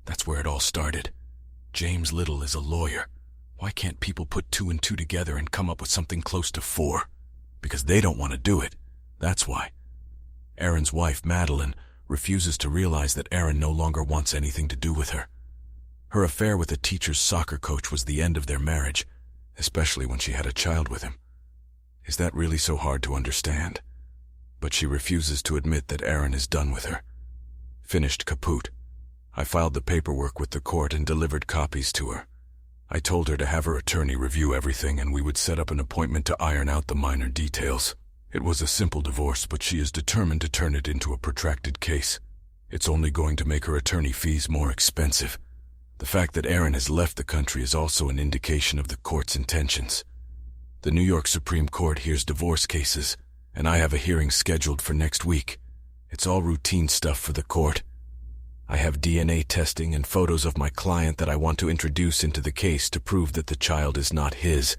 That's where it all started. James Little is a lawyer. Why can't people put 2 and 2 together and come up with something close to 4? Because they don't want to do it. That's why. Aaron's wife, Madeline, refuses to realize that Aaron no longer wants anything to do with her. Her affair with a teacher's soccer coach was the end of their marriage, especially when she had a child with him. Is that really so hard to understand? But she refuses to admit that Aaron is done with her. Finished kaput. I filed the paperwork with the court and delivered copies to her. I told her to have her attorney review everything and we would set up an appointment to iron out the minor details. It was a simple divorce, but she is determined to turn it into a protracted case. It's only going to make her attorney fees more expensive. The fact that Aaron has left the country is also an indication of the court's intentions. The New York Supreme Court hears divorce cases, and I have a hearing scheduled for next week. It's all routine stuff for the court. I have DNA testing and photos of my client that I want to introduce into the case to prove that the child is not his.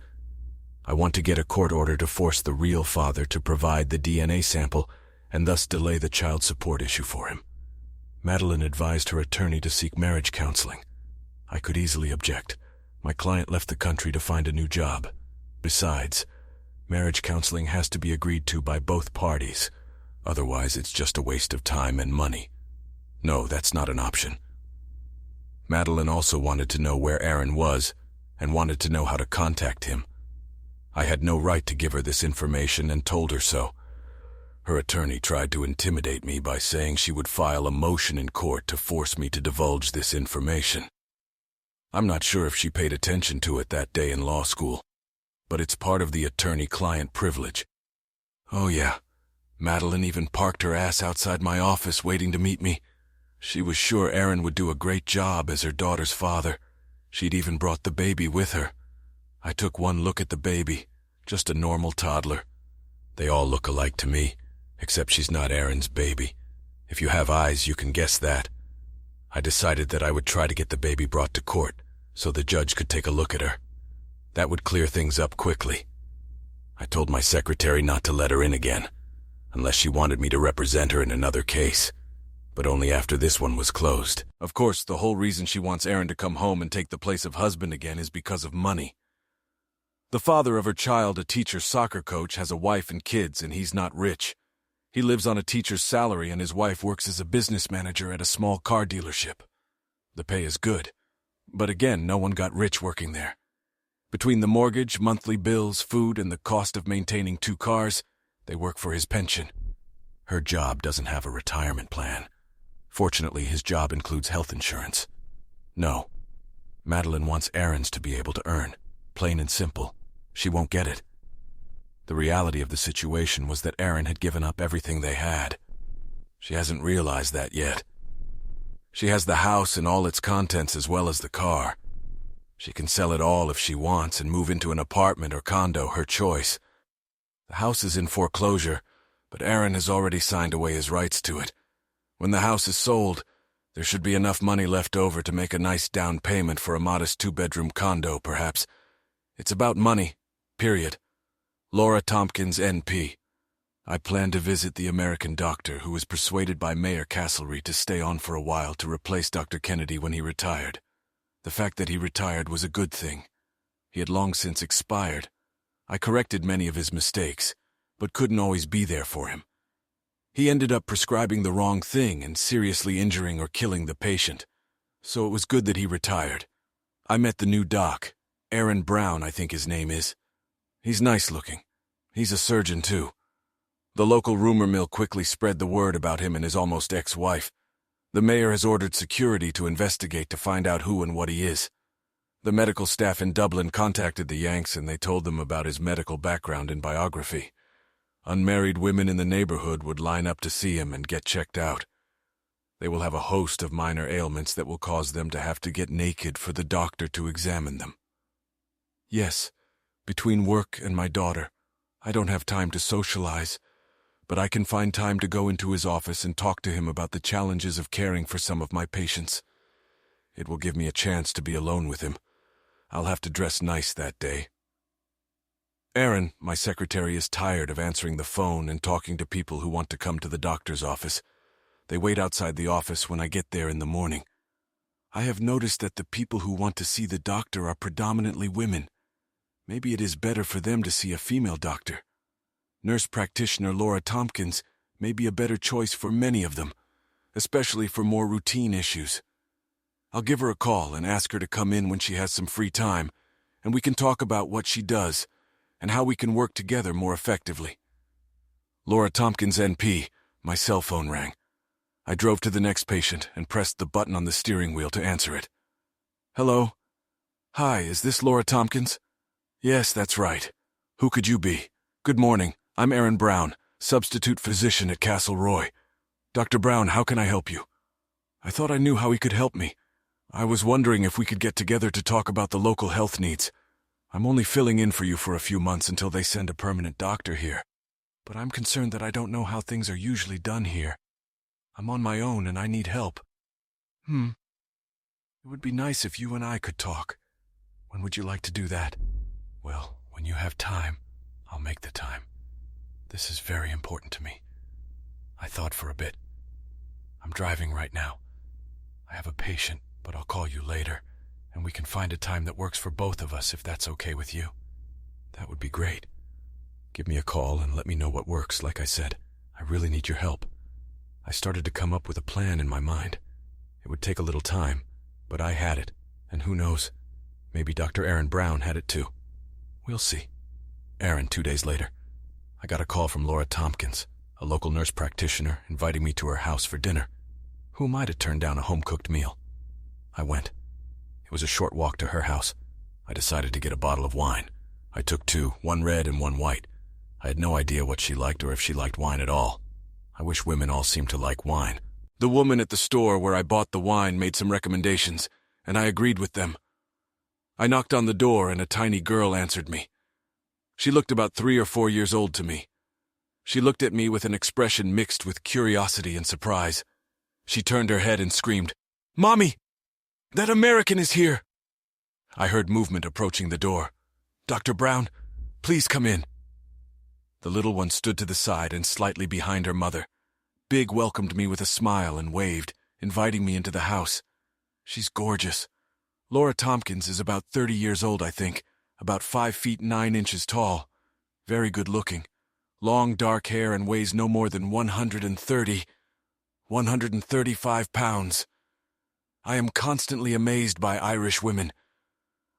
I want to get a court order to force the real father to provide the DNA sample and thus delay the child support issue for him. Madeline advised her attorney to seek marriage counseling. I could easily object. My client left the country to find a new job. Besides, marriage counseling has to be agreed to by both parties. Otherwise, it's just a waste of time and money. No, that's not an option. Madeline also wanted to know where Aaron was and wanted to know how to contact him. I had no right to give her this information and told her so. Her attorney tried to intimidate me by saying she would file a motion in court to force me to divulge this information. I'm not sure if she paid attention to it that day in law school, but it's part of the attorney-client privilege. Oh yeah, Madeline even parked her ass outside my office waiting to meet me. She was sure Aaron would do a great job as her daughter's father. She'd even brought the baby with her. I took one look at the baby, just a normal toddler. They all look alike to me, except she's not Aaron's baby. If you have eyes, you can guess that. I decided that I would try to get the baby brought to court so the judge could take a look at her. That would clear things up quickly. I told my secretary not to let her in again, unless she wanted me to represent her in another case. But only after this one was closed. Of course, the whole reason she wants Aaron to come home and take the place of husband again is because of money. The father of her child, a teacher's soccer coach, has a wife and kids, and he's not rich. He lives on a teacher's salary, and his wife works as a business manager at a small car dealership. The pay is good, but again, no one got rich working there. Between the mortgage, monthly bills, food, and the cost of maintaining 2 cars, they work for his pension. Her job doesn't have a retirement plan. Fortunately, his job includes health insurance. No. Madeline wants errands to be able to earn. Plain and simple. She won't get it. The reality of the situation was that Erin had given up everything they had. She hasn't realized that yet. She has the house and all its contents as well as the car. She can sell it all if she wants and move into an apartment or condo, her choice. The house is in foreclosure, but Erin has already signed away his rights to it. When the house is sold, there should be enough money left over to make a nice down payment for a modest 2-bedroom condo, perhaps. It's about money, period. Laura Tompkins, NP. I plan to visit the American doctor who was persuaded by Mayor Castlereagh to stay on for a while to replace Dr. Kennedy when he retired. The fact that he retired was a good thing. He had long since expired. I corrected many of his mistakes, but couldn't always be there for him. He ended up prescribing the wrong thing and seriously injuring or killing the patient, so it was good that he retired. I met the new doc, Aaron Brown, I think his name is. He's nice looking. He's a surgeon, too. The local rumor mill quickly spread the word about him and his almost ex-wife. The mayor has ordered security to investigate to find out who and what he is. The medical staff in Dublin contacted the Yanks and they told them about his medical background and biography. Unmarried women in the neighborhood would line up to see him and get checked out. They will have a host of minor ailments that will cause them to have to get naked for the doctor to examine them. Yes, between work and my daughter, I don't have time to socialize, but I can find time to go into his office and talk to him about the challenges of caring for some of my patients. It will give me a chance to be alone with him. I'll have to dress nice that day. Erin, my secretary, is tired of answering the phone and talking to people who want to come to the doctor's office. They wait outside the office when I get there in the morning. I have noticed that the people who want to see the doctor are predominantly women. Maybe it is better for them to see a female doctor. Nurse practitioner Laura Tompkins may be a better choice for many of them, especially for more routine issues. I'll give her a call and ask her to come in when she has some free time, and we can talk about what she does and how we can work together more effectively. Laura Tompkins, NP, my cell phone rang. I drove to the next patient and pressed the button on the steering wheel to answer it. Hello? Hi, is this Laura Tompkins? Yes, that's right. Who could you be? Good morning. I'm Aaron Brown, substitute physician at Castle Roy. Dr. Brown, how can I help you? I thought I knew how he could help me. I was wondering if we could get together to talk about the local health needs. I'm only filling in for you for a few months until they send a permanent doctor here. But I'm concerned that I don't know how things are usually done here. I'm on my own and I need help. It would be nice if you and I could talk. When would you like to do that? Well, when you have time, I'll make the time. This is very important to me. I thought for a bit. I'm driving right now. I have a patient, but I'll call you later, and we can find a time that works for both of us if that's okay with you. That would be great. Give me a call and let me know what works, like I said. I really need your help. I started to come up with a plan in my mind. It would take a little time, but I had it, and who knows, maybe Dr. Aaron Brown had it too. We'll see. Aaron, 2 days later. I got a call from Laura Tompkins, a local nurse practitioner, inviting me to her house for dinner. Who am I to turn down a home-cooked meal? I went. It was a short walk to her house. I decided to get a bottle of wine. I took 2, 1 red and 1 white. I had no idea what she liked or if she liked wine at all. I wish women all seemed to like wine. The woman at the store where I bought the wine made some recommendations, and I agreed with them. I knocked on the door and a tiny girl answered me. She looked about 3 or 4 years old to me. She looked at me with an expression mixed with curiosity and surprise. She turned her head and screamed, "Mommy! That American is here!" I heard movement approaching the door. "Dr. Brown, please come in." The little one stood to the side and slightly behind her mother. Big welcomed me with a smile and waved, inviting me into the house. She's gorgeous. Laura Tompkins is about 30 years old, I think, about 5 feet 9 inches tall. Very good looking. Long dark hair and weighs no more than 135 pounds. I am constantly amazed by Irish women.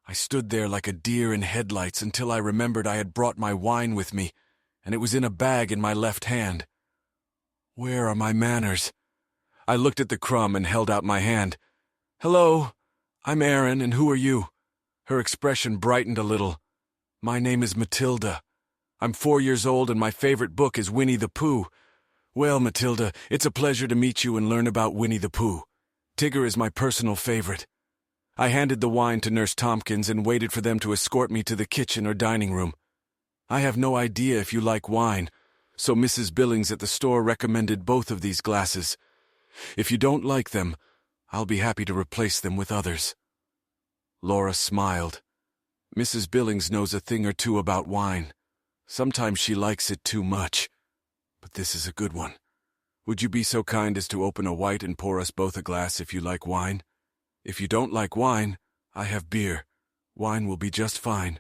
I stood there like a deer in headlights until I remembered I had brought my wine with me, and it was in a bag in my left hand. Where are my manners? I looked at the crumb and held out my hand. "Hello, I'm Aaron, and who are you? Her expression brightened a little. My name is Matilda. I'm 4 years old, and my favorite book is Winnie the Pooh. Well, Matilda, it's a pleasure to meet you and learn about Winnie the Pooh. Tigger is my personal favorite. I handed the wine to Nurse Tompkins and waited for them to escort me to the kitchen or dining room. I have no idea if you like wine, so Mrs. Billings at the store recommended both of these glasses. If you don't like them, I'll be happy to replace them with others. Laura smiled. Mrs. Billings knows a thing or two about wine. Sometimes she likes it too much. But this is a good one. Would you be so kind as to open a white and pour us both a glass if you like wine? If you don't like wine, I have beer. Wine will be just fine.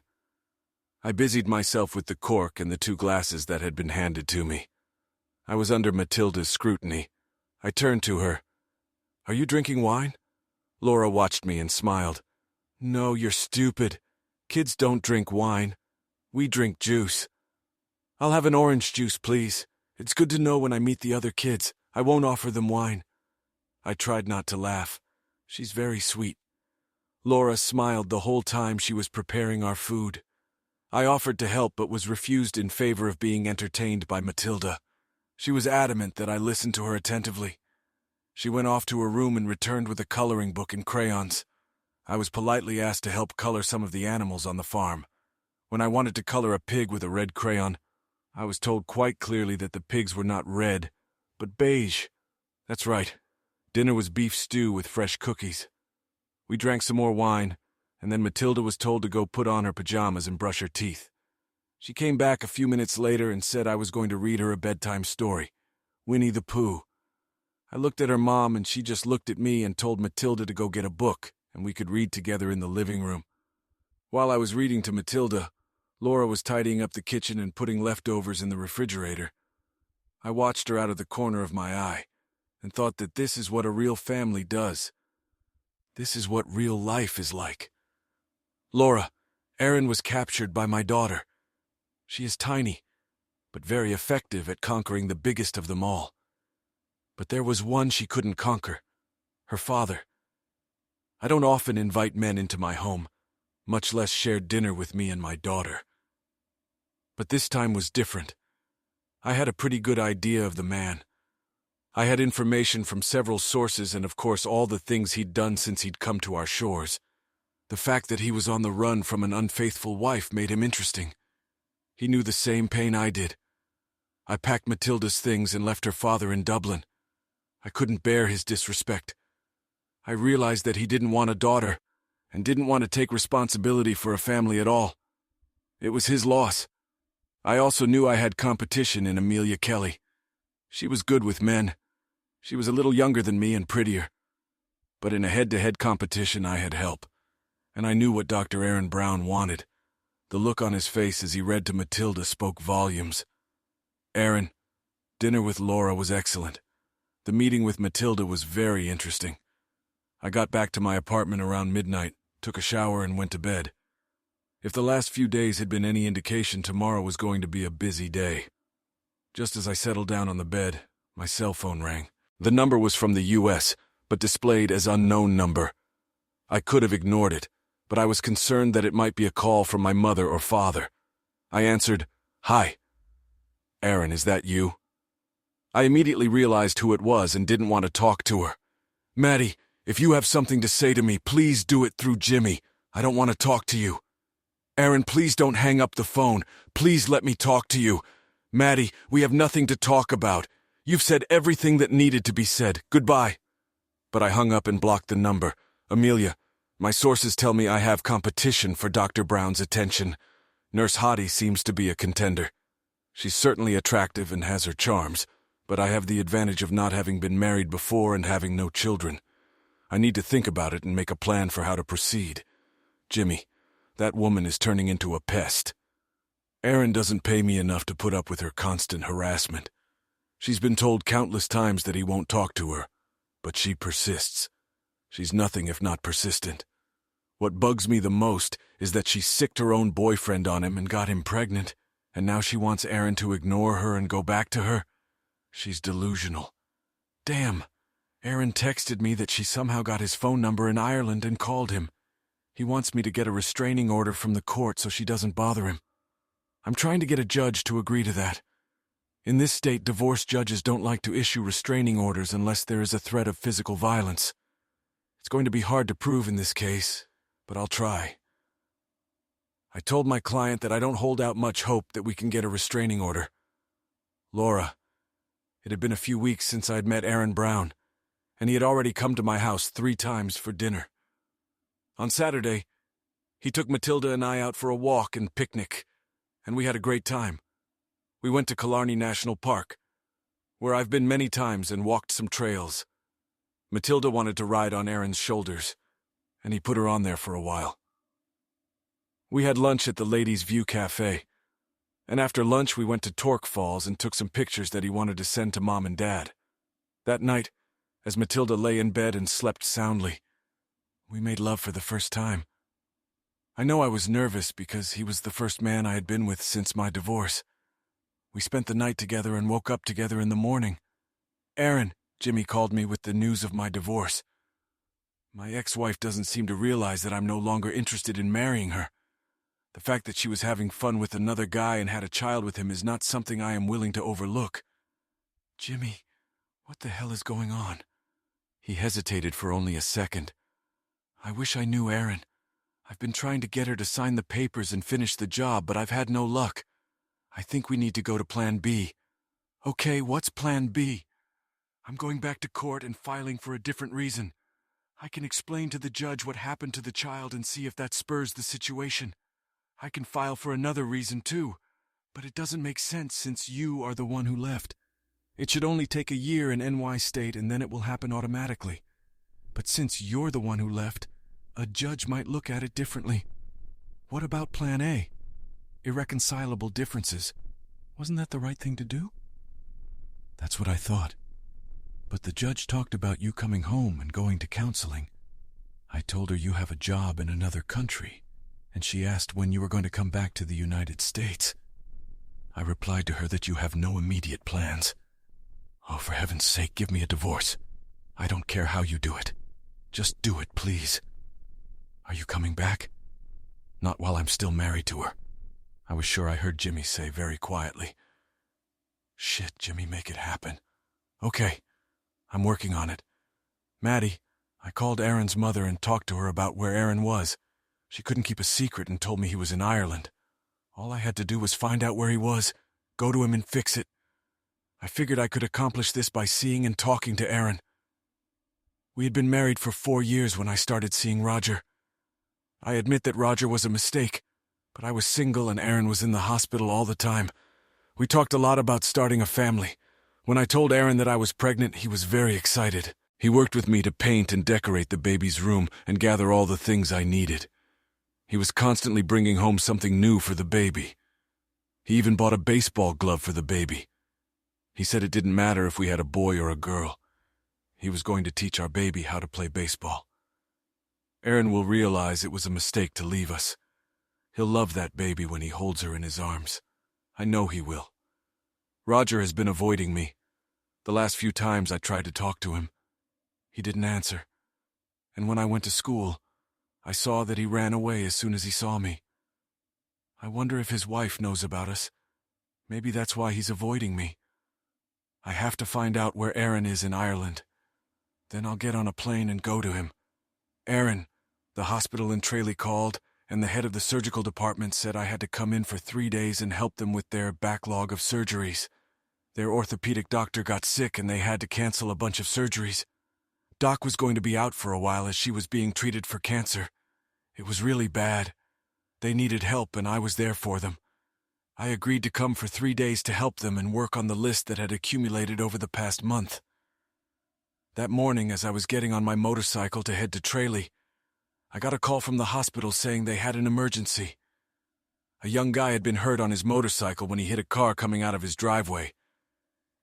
I busied myself with the cork and the 2 glasses that had been handed to me. I was under Matilda's scrutiny. I turned to her. Are you drinking wine? Laura watched me and smiled. No, you're stupid. Kids don't drink wine. We drink juice. I'll have an orange juice, please. It's good to know when I meet the other kids. I won't offer them wine. I tried not to laugh. She's very sweet. Laura smiled the whole time she was preparing our food. I offered to help but was refused in favor of being entertained by Matilda. She was adamant that I listen to her attentively. She went off to her room and returned with a coloring book and crayons. I was politely asked to help color some of the animals on the farm. When I wanted to color a pig with a red crayon, I was told quite clearly that the pigs were not red, but beige. That's right. Dinner was beef stew with fresh cookies. We drank some more wine, and then Matilda was told to go put on her pajamas and brush her teeth. She came back a few minutes later and said I was going to read her a bedtime story, Winnie the Pooh. I looked at her mom, and she just looked at me and told Matilda to go get a book, and we could read together in the living room. While I was reading to Matilda, Laura was tidying up the kitchen and putting leftovers in the refrigerator. I watched her out of the corner of my eye and thought that this is what a real family does. This is what real life is like. Laura, Aaron was captured by my daughter. She is tiny, but very effective at conquering the biggest of them all. But there was one she couldn't conquer, her father. I don't often invite men into my home, much less share dinner with me and my daughter. But this time was different. I had a pretty good idea of the man. I had information from several sources and, of course, all the things he'd done since he'd come to our shores. The fact that he was on the run from an unfaithful wife made him interesting. He knew the same pain I did. I packed Matilda's things and left her father in Dublin. I couldn't bear his disrespect. I realized that he didn't want a daughter and didn't want to take responsibility for a family at all. It was his loss. I also knew I had competition in Amelia Kelly. She was good with men. She was a little younger than me and prettier. But in a head-to-head competition, I had help. And I knew what Dr. Aaron Brown wanted. The look on his face as he read to Matilda spoke volumes. Aaron, dinner with Laura was excellent. The meeting with Matilda was very interesting. I got back to my apartment around midnight, took a shower, and went to bed. If the last few days had been any indication, tomorrow was going to be a busy day. Just as I settled down on the bed, my cell phone rang. The number was from the U.S., but displayed as unknown number. I could have ignored it, but I was concerned that it might be a call from my mother or father. I answered, "Hi. Aaron, is that you?" I immediately realized who it was and didn't want to talk to her. "Maddie, if you have something to say to me, please do it through Jimmy. I don't want to talk to you." "Aaron, please don't hang up the phone. Please let me talk to you." "Maddie, we have nothing to talk about. You've said everything that needed to be said. Goodbye." But I hung up and blocked the number. "Amelia, my sources tell me I have competition for Dr. Brown's attention. Nurse Hottie seems to be a contender. She's certainly attractive and has her charms, but I have the advantage of not having been married before and having no children. I need to think about it and make a plan for how to proceed. Jimmy, that woman is turning into a pest. Aaron doesn't pay me enough to put up with her constant harassment. She's been told countless times that he won't talk to her, but she persists. She's nothing if not persistent. What bugs me the most is that she sicked her own boyfriend on him and got him pregnant, and now she wants Aaron to ignore her and go back to her. She's delusional. Damn, Aaron texted me that she somehow got his phone number in Ireland and called him. He wants me to get a restraining order from the court so she doesn't bother him. I'm trying to get a judge to agree to that. In this state, divorce judges don't like to issue restraining orders unless there is a threat of physical violence. It's going to be hard to prove in this case, but I'll try. I told my client that I don't hold out much hope that we can get a restraining order. Laura, it had been a few weeks since I'd met Aaron Brown, and he had already come to my house 3 times for dinner. On Saturday, he took Matilda and I out for a walk and picnic, and we had a great time. We went to Killarney National Park, where I've been many times and walked some trails. Matilda wanted to ride on Aaron's shoulders, and he put her on there for a while. We had lunch at the Ladies' View Cafe, and after lunch we went to Torque Falls and took some pictures that he wanted to send to Mom and Dad. That night, as Matilda lay in bed and slept soundly, we made love for the first time. I know I was nervous because he was the first man I had been with since my divorce. We spent the night together and woke up together in the morning. Aaron, Jimmy called me with the news of my divorce. My ex-wife doesn't seem to realize that I'm no longer interested in marrying her. The fact that she was having fun with another guy and had a child with him is not something I am willing to overlook. Jimmy, what the hell is going on? He hesitated for only a second. I wish I knew Aaron. I've been trying to get her to sign the papers and finish the job, but I've had no luck. I think we need to go to Plan B. Okay, what's Plan B? I'm going back to court and filing for a different reason. I can explain to the judge what happened to the child and see if that spurs the situation. I can file for another reason too, but it doesn't make sense since you are the one who left. It should only take a year in NY State and then it will happen automatically. But since you're the one who left, a judge might look at it differently. What about Plan A? Irreconcilable differences. Wasn't that the right thing to do? That's what I thought. But the judge talked about you coming home and going to counseling. I told her you have a job in another country, and she asked when you were going to come back to the United States. I replied to her that you have no immediate plans. Oh, for heaven's sake, give me a divorce. I don't care how you do it. Just do it, please. Are you coming back? Not while I'm still married to her. I was sure I heard Jimmy say very quietly. Shit, Jimmy, make it happen. Okay, I'm working on it. Maddie, I called Aaron's mother and talked to her about where Aaron was. She couldn't keep a secret and told me he was in Ireland. All I had to do was find out where he was, go to him and fix it. I figured I could accomplish this by seeing and talking to Aaron. We had been married for 4 years when I started seeing Roger. I admit that Roger was a mistake, but I was single and Aaron was in the hospital all the time. We talked a lot about starting a family. When I told Aaron that I was pregnant, he was very excited. He worked with me to paint and decorate the baby's room and gather all the things I needed. He was constantly bringing home something new for the baby. He even bought a baseball glove for the baby. He said it didn't matter if we had a boy or a girl. He was going to teach our baby how to play baseball. Aaron will realize it was a mistake to leave us. He'll love that baby when he holds her in his arms. I know he will. Roger has been avoiding me. The last few times I tried to talk to him, he didn't answer. And when I went to school, I saw that he ran away as soon as he saw me. I wonder if his wife knows about us. Maybe that's why he's avoiding me. I have to find out where Aaron is in Ireland. Then I'll get on a plane and go to him. Aaron, the hospital in Tralee called, and the head of the surgical department said I had to come in for 3 days and help them with their backlog of surgeries. Their orthopedic doctor got sick and they had to cancel a bunch of surgeries. Doc was going to be out for a while as she was being treated for cancer. It was really bad. They needed help and I was there for them. I agreed to come for 3 days to help them and work on the list that had accumulated over the past month. That morning, as I was getting on my motorcycle to head to Tralee, I got a call from the hospital saying they had an emergency. A young guy had been hurt on his motorcycle when he hit a car coming out of his driveway.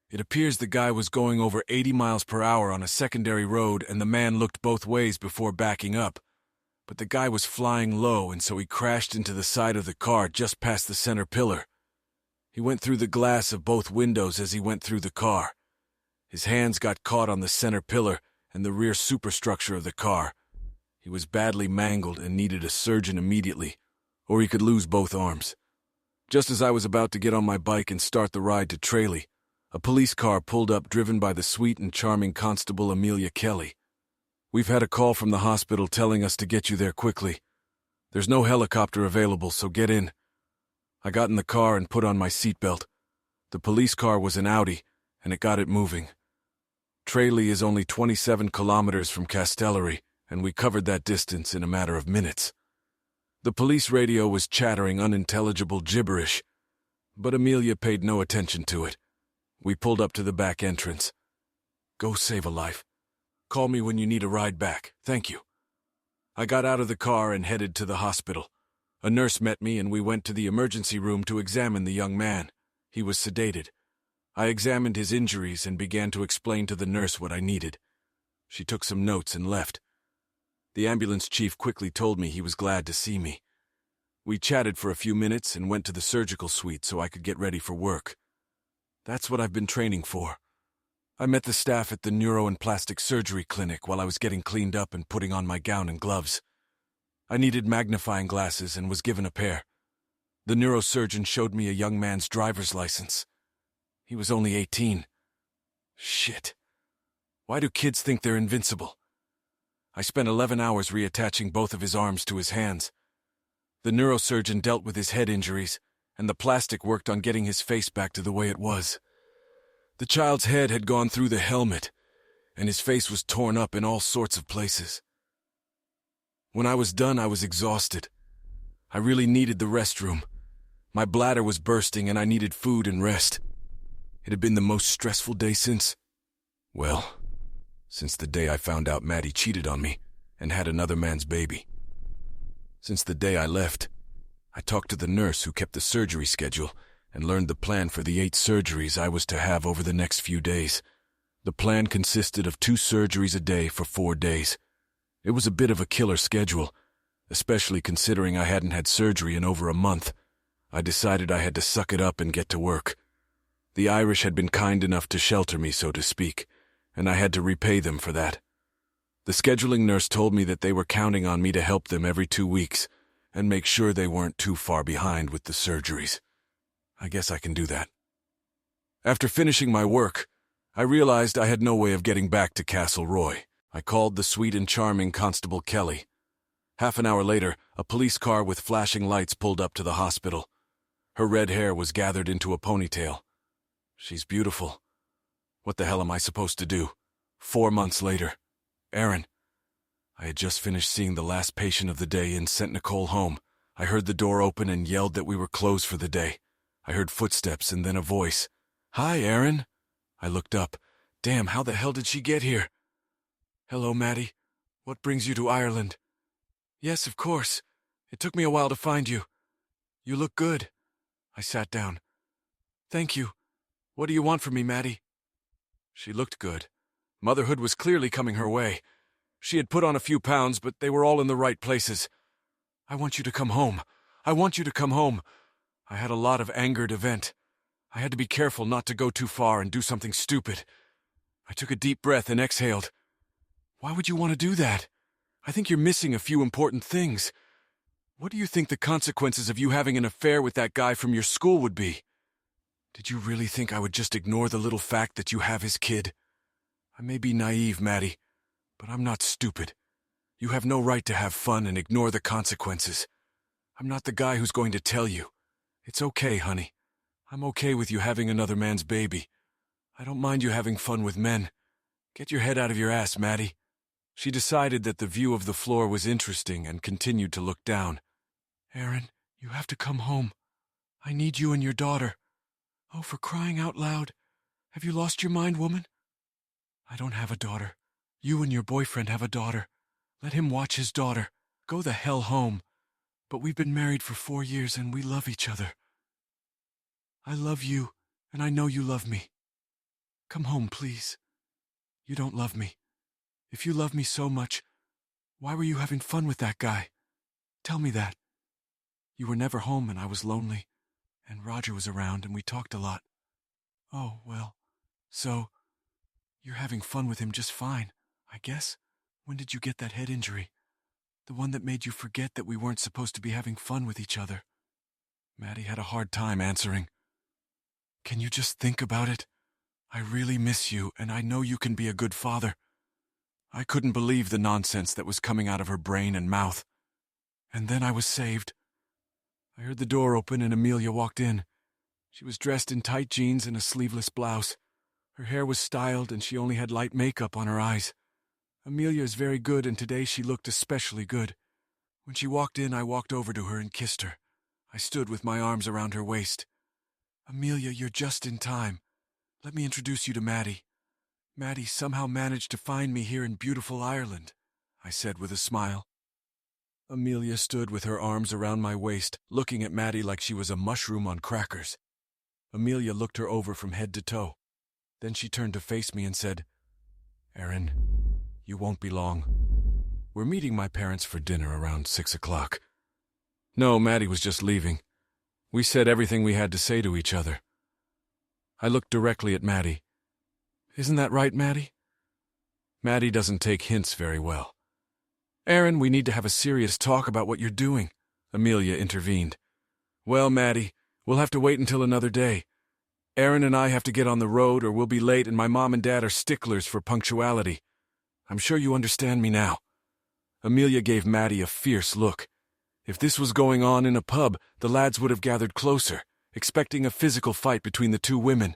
It appears the guy was going over 80 miles per hour on a secondary road and the man looked both ways before backing up. But the guy was flying low and so he crashed into the side of the car just past the center pillar. He went through the glass of both windows as he went through the car. His hands got caught on the center pillar and the rear superstructure of the car. He was badly mangled and needed a surgeon immediately, or he could lose both arms. Just as I was about to get on my bike and start the ride to Tralee, a police car pulled up driven by the sweet and charming Constable Amelia Kelly. "We've had a call from the hospital telling us to get you there quickly. There's no helicopter available, so get in." I got in the car and put on my seatbelt. The police car was an Audi, and it got it moving. Tralee is only 27 kilometers from Castellari, and we covered that distance in a matter of minutes. The police radio was chattering unintelligible gibberish, but Amelia paid no attention to it. We pulled up to the back entrance. "Go save a life. Call me when you need a ride back. Thank you." I got out of the car and headed to the hospital. A nurse met me and we went to the emergency room to examine the young man. He was sedated. I examined his injuries and began to explain to the nurse what I needed. She took some notes and left. The ambulance chief quickly told me he was glad to see me. We chatted for a few minutes and went to the surgical suite so I could get ready for work. That's what I've been training for. I met the staff at the neuro and plastic surgery clinic while I was getting cleaned up and putting on my gown and gloves. I needed magnifying glasses and was given a pair. The neurosurgeon showed me a young man's driver's license. He was only 18. Shit. Why do kids think they're invincible? I spent 11 hours reattaching both of his arms to his hands. The neurosurgeon dealt with his head injuries, and the plastic worked on getting his face back to the way it was. The child's head had gone through the helmet, and his face was torn up in all sorts of places. When I was done, I was exhausted. I really needed the restroom. My bladder was bursting, and I needed food and rest. It had been the most stressful day since the day I found out Maddie cheated on me and had another man's baby. Since the day I left, I talked to the nurse who kept the surgery schedule and learned the plan for the 8 surgeries I was to have over the next few days. The plan consisted of 2 surgeries a day for 4 days. It was a bit of a killer schedule, especially considering I hadn't had surgery in over a month. I decided I had to suck it up and get to work. The Irish had been kind enough to shelter me, so to speak, and I had to repay them for that. The scheduling nurse told me that they were counting on me to help them every 2 weeks and make sure they weren't too far behind with the surgeries. I guess I can do that. After finishing my work, I realized I had no way of getting back to Castle Roy. I called the sweet and charming Constable Kelly. Half an hour later, a police car with flashing lights pulled up to the hospital. Her red hair was gathered into a ponytail. She's beautiful. What the hell am I supposed to do? 4 months later. Aaron. I had just finished seeing the last patient of the day and sent Nicole home. I heard the door open and yelled that we were closed for the day. I heard footsteps and then a voice. "Hi, Aaron." I looked up. Damn, how the hell did she get here? "Hello, Maddie. What brings you to Ireland?" "Yes, of course. It took me a while to find you. You look good." I sat down. "Thank you. What do you want from me, Maddie?" She looked good. Motherhood was clearly coming her way. She had put on a few pounds, but they were all in the right places. "I want you to come home. I want you to come home." I had a lot of anger to vent. I had to be careful not to go too far and do something stupid. I took a deep breath and exhaled. "Why would you want to do that? I think you're missing a few important things. What do you think the consequences of you having an affair with that guy from your school would be? Did you really think I would just ignore the little fact that you have his kid? I may be naive, Maddie, but I'm not stupid. You have no right to have fun and ignore the consequences. I'm not the guy who's going to tell you. It's okay, honey. I'm okay with you having another man's baby. I don't mind you having fun with men. Get your head out of your ass, Maddie." She decided that the view of the floor was interesting and continued to look down. "Aaron, you have to come home. I need you and your daughter. Oh, for crying out loud. Have you lost your mind, woman?" "I don't have a daughter. You and your boyfriend have a daughter. Let him watch his daughter. Go the hell home. But we've been married for 4 years and we love each other. I love you, and I know you love me. Come home, please. You don't love me. If you love me so much, why were you having fun with that guy? Tell me that. You were never home and I was lonely, and Roger was around and we talked a lot. Oh, well, so You're having fun with him just fine, I guess. When did you get that head injury? The one that made you forget that we weren't supposed to be having fun with each other. Maddie had a hard time answering. Can you just think about it? I really miss you, and I know you can be a good father. I couldn't believe the nonsense that was coming out of her brain and mouth. And then I was saved. I heard the door open and Amelia walked in. She was dressed in tight jeans and a sleeveless blouse. Her hair was styled and she only had light makeup on her eyes. Amelia is very good, and today she looked especially good. When she walked in, I walked over to her and kissed her. I stood with my arms around her waist. Amelia, you're just in time. Let me introduce you to Maddie. Maddie somehow managed to find me here in beautiful Ireland, I said with a smile. Amelia stood with her arms around my waist, looking at Maddie like she was a mushroom on crackers. Amelia looked her over from head to toe. Then she turned to face me and said, Erin, you won't be long. We're meeting my parents for dinner around 6 o'clock. No, Maddie was just leaving. We said everything we had to say to each other. I looked directly at Maddie. Isn't that right, Maddie? Maddie doesn't take hints very well. Erin, we need to have a serious talk about what you're doing, Amelia intervened. Well, Maddie, we'll have to wait until another day. Erin and I have to get on the road or we'll be late, and my mom and dad are sticklers for punctuality. I'm sure you understand me now. Amelia gave Maddie a fierce look. If this was going on in a pub, the lads would have gathered closer, expecting a physical fight between the two women.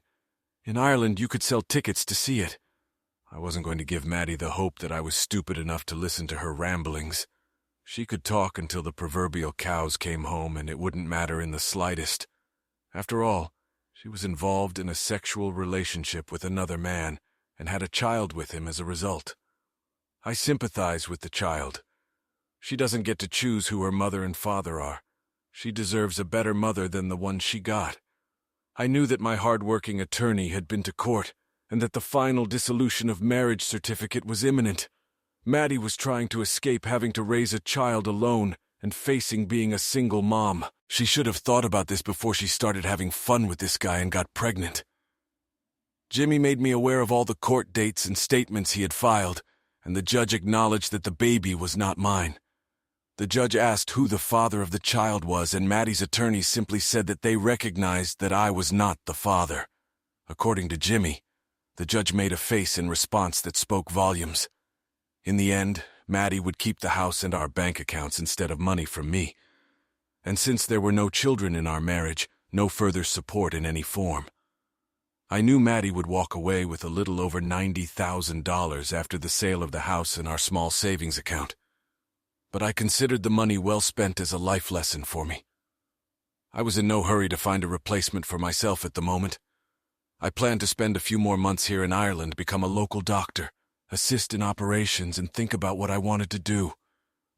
In Ireland, you could sell tickets to see it. I wasn't going to give Maddie the hope that I was stupid enough to listen to her ramblings. She could talk until the proverbial cows came home, and it wouldn't matter in the slightest. After all, she was involved in a sexual relationship with another man and had a child with him as a result. I sympathize with the child. She doesn't get to choose who her mother and father are. She deserves a better mother than the one she got. I knew that my hard-working attorney had been to court and that the final dissolution of marriage certificate was imminent. Maddie was trying to escape having to raise a child alone and facing being a single mom. She should have thought about this before she started having fun with this guy and got pregnant. Jimmy made me aware of all the court dates and statements he had filed, and the judge acknowledged that the baby was not mine. The judge asked who the father of the child was, and Maddie's attorney simply said that they recognized that I was not the father. According to Jimmy, the judge made a face in response that spoke volumes. In the end, Maddie would keep the house and our bank accounts instead of money from me. And since there were no children in our marriage, no further support in any form. I knew Maddie would walk away with a little over $90,000 after the sale of the house and our small savings account. But I considered the money well spent as a life lesson for me. I was in no hurry to find a replacement for myself at the moment. I planned to spend a few more months here in Ireland, become a local doctor, assist in operations, and think about what I wanted to do.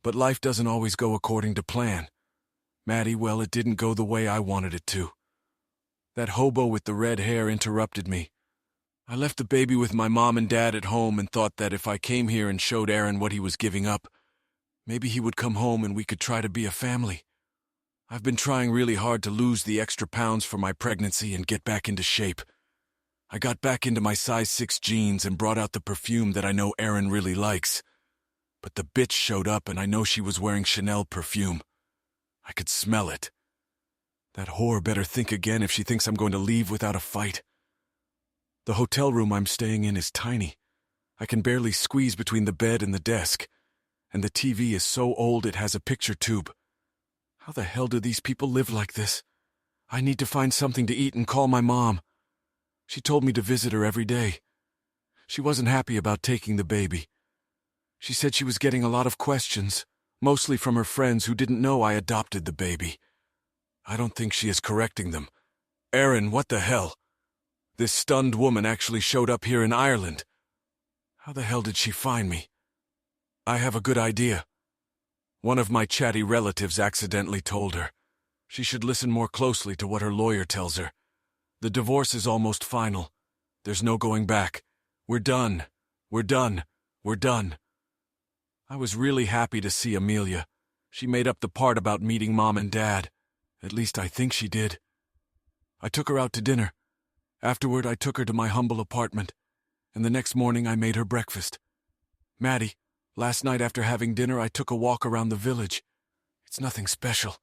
But life doesn't always go according to plan. Maddie, well, it didn't go the way I wanted it to. That hobo with the red hair interrupted me. I left the baby with my mom and dad at home and thought that if I came here and showed Aaron what he was giving up, maybe he would come home and we could try to be a family. I've been trying really hard to lose the extra pounds for my pregnancy and get back into shape. I got back into my size 6 jeans and brought out the perfume that I know Aaron really likes. But the bitch showed up and I know she was wearing Chanel perfume. I could smell it. That whore better think again if she thinks I'm going to leave without a fight. The hotel room I'm staying in is tiny. I can barely squeeze between the bed and the desk. And the TV is so old it has a picture tube. How the hell do these people live like this? I need to find something to eat and call my mom. She told me to visit her every day. She wasn't happy about taking the baby. She said she was getting a lot of questions, mostly from her friends who didn't know I adopted the baby. I don't think she is correcting them. Aaron, what the hell? This stunned woman actually showed up here in Ireland. How the hell did she find me? I have a good idea. One of my chatty relatives accidentally told her. She should listen more closely to what her lawyer tells her. The divorce is almost final. There's no going back. We're done. We're done. We're done. I was really happy to see Amelia. She made up the part about meeting Mom and Dad. At least I think she did. I took her out to dinner. Afterward, I took her to my humble apartment. and the next morning I made her breakfast. Maddie, last night after having dinner I took a walk around the village. It's nothing special.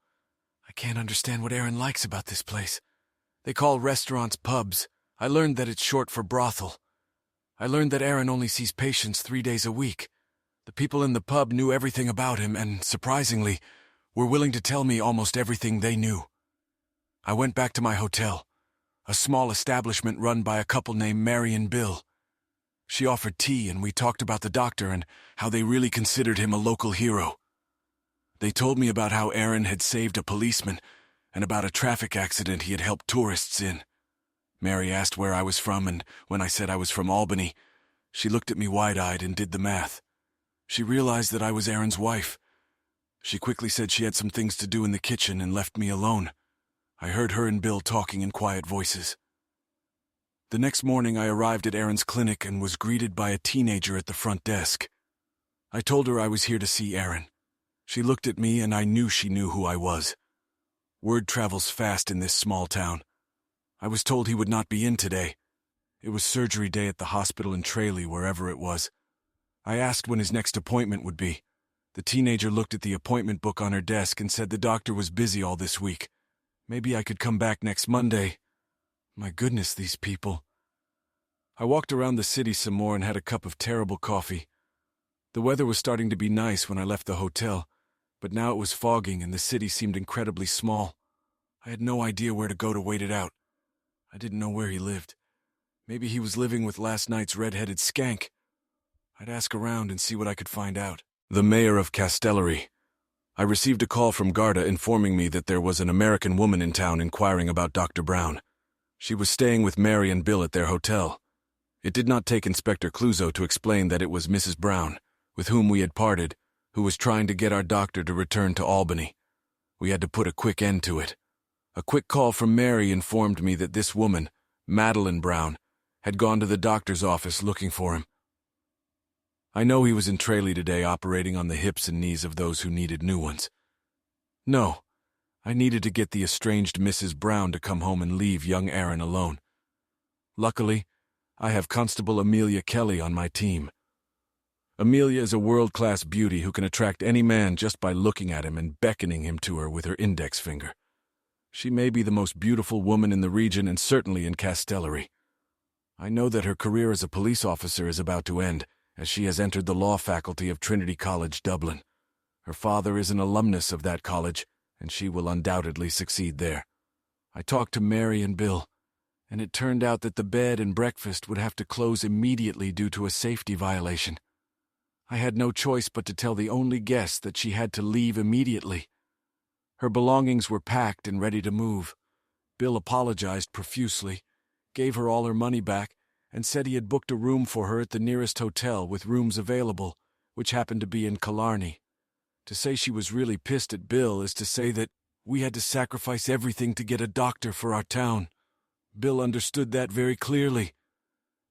I can't understand what Aaron likes about this place. They call restaurants pubs. I learned that it's short for brothel. I learned that Aaron only sees patients 3 days a week. The people in the pub knew everything about him and, surprisingly, were willing to tell me almost everything they knew. I went back to my hotel, a small establishment run by a couple named Mary and Bill. She offered tea and we talked about the doctor and how they really considered him a local hero. They told me about how Aaron had saved a policeman and about a traffic accident he had helped tourists in. Mary asked where I was from, and when I said I was from Albany, she looked at me wide-eyed and did the math. She realized that I was Aaron's wife. She quickly said she had some things to do in the kitchen and left me alone. I heard her and Bill talking in quiet voices. The next morning I arrived at Aaron's clinic and was greeted by a teenager at the front desk. I told her I was here to see Aaron. She looked at me and I knew she knew who I was. Word travels fast in this small town. I was told he would not be in today. It was surgery day at the hospital in Tralee, wherever it was. I asked when his next appointment would be. The teenager looked at the appointment book on her desk and said the doctor was busy all this week. Maybe I could come back next Monday. My goodness, these people. I walked around the city some more and had a cup of terrible coffee. The weather was starting to be nice when I left the hotel, but now it was fogging and the city seemed incredibly small. I had no idea where to go to wait it out. I didn't know where he lived. Maybe he was living with last night's red-headed skank. I'd ask around and see what I could find out. The mayor of Castellari. I received a call from Garda informing me that there was an American woman in town inquiring about Dr. Brown. She was staying with Mary and Bill at their hotel. It did not take Inspector Cluzo to explain that it was Mrs. Brown, with whom we had parted, who was trying to get our doctor to return to Albany. We had to put a quick end to it. A quick call from Mary informed me that this woman, Madeline Brown, had gone to the doctor's office looking for him. I know he was in Tralee today operating on the hips and knees of those who needed new ones. No, I needed to get the estranged Mrs. Brown to come home and leave young Aaron alone. Luckily, I have Constable Amelia Kelly on my team. Amelia is a world-class beauty who can attract any man just by looking at him and beckoning him to her with her index finger. She may be the most beautiful woman in the region and certainly in Castellari. I know that her career as a police officer is about to end, as she has entered the law faculty of Trinity College, Dublin. Her father is an alumnus of that college, and she will undoubtedly succeed there. I talked to Mary and Bill, and it turned out that the bed and breakfast would have to close immediately due to a safety violation. I had no choice but to tell the only guest that she had to leave immediately. Her belongings were packed and ready to move. Bill apologized profusely, gave her all her money back, and said he had booked a room for her at the nearest hotel with rooms available, which happened to be in Killarney. To say she was really pissed at Bill is to say that we had to sacrifice everything to get a doctor for our town. Bill understood that very clearly.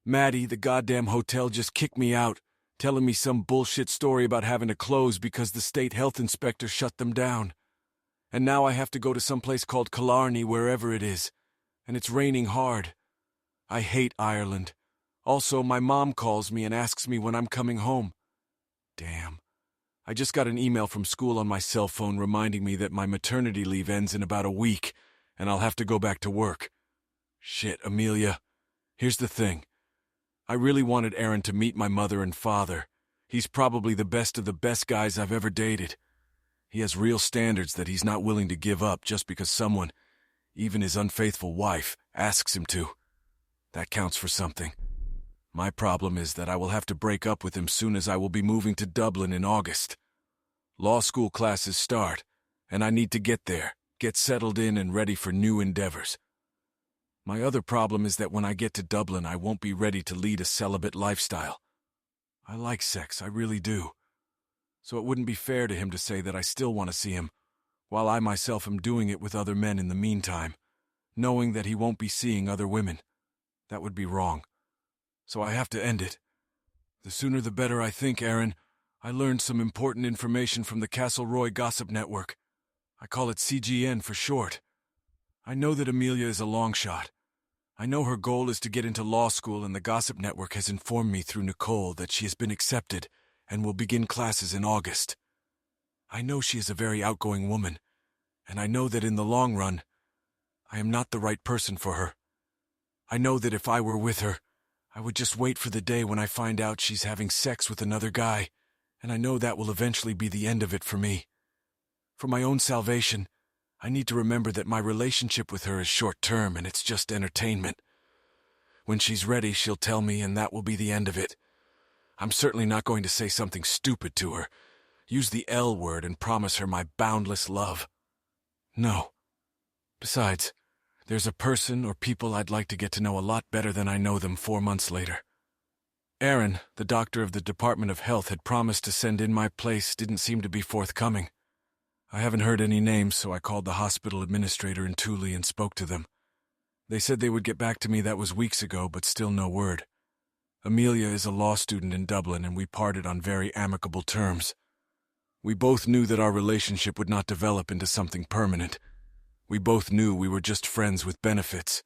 Maddie, the goddamn hotel, just kicked me out, telling me some bullshit story about having to close because the state health inspector shut them down. And now I have to go to some place called Killarney, wherever it is, and it's raining hard. I hate Ireland. Also, my mom calls me and asks me when I'm coming home. Damn. I just got an email from school on my cell phone reminding me that my maternity leave ends in about a week, and I'll have to go back to work. Shit, Amelia. Here's the thing. I really wanted Aaron to meet my mother and father. He's probably the best of the best guys I've ever dated. He has real standards that he's not willing to give up just because someone, even his unfaithful wife, asks him to. That counts for something. My problem is that I will have to break up with him soon as I will be moving to Dublin in August. Law school classes start, and I need to get there, get settled in and ready for new endeavors. My other problem is that when I get to Dublin, I won't be ready to lead a celibate lifestyle. I like sex, I really do. So it wouldn't be fair to him to say that I still want to see him, while I myself am doing it with other men in the meantime, knowing that he won't be seeing other women. That would be wrong. So I have to end it. The sooner the better, I think, Aaron. I learned some important information from the Castleroy Gossip Network. I call it CGN for short. I know that Amelia is a long shot. I know her goal is to get into law school, and the gossip network has informed me through Nicole that she has been accepted and will begin classes in August. I know she is a very outgoing woman, and I know that in the long run, I am not the right person for her. I know that if I were with her, I would just wait for the day when I find out she's having sex with another guy, and I know that will eventually be the end of it for me. For my own salvation, I need to remember that my relationship with her is short-term and it's just entertainment. When she's ready, she'll tell me, and that will be the end of it. I'm certainly not going to say something stupid to her, use the L word and promise her my boundless love. No. Besides, there's a person or people I'd like to get to know a lot better than I know them 4 months later. Aaron, the doctor of the Department of Health, had promised to send in my place, didn't seem to be forthcoming. I haven't heard any names, so I called the hospital administrator in Thule and spoke to them. They said they would get back to me. That was weeks ago, but still no word. Amelia is a law student in Dublin, and we parted on very amicable terms. We both knew that our relationship would not develop into something permanent. We both knew we were just friends with benefits.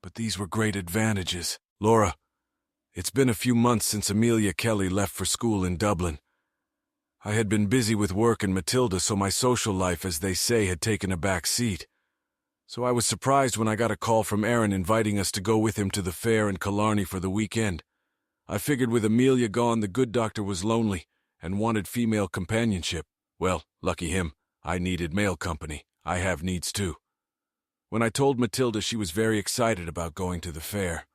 But these were great advantages. Laura, it's been a few months since Amelia Kelly left for school in Dublin. I had been busy with work and Matilda, so my social life, as they say, had taken a back seat. So I was surprised when I got a call from Aaron inviting us to go with him to the fair in Killarney for the weekend. I figured with Amelia gone, the good doctor was lonely and wanted female companionship. Well, lucky him, I needed male company. I have needs too. When I told Matilda, she was very excited about going to the fair.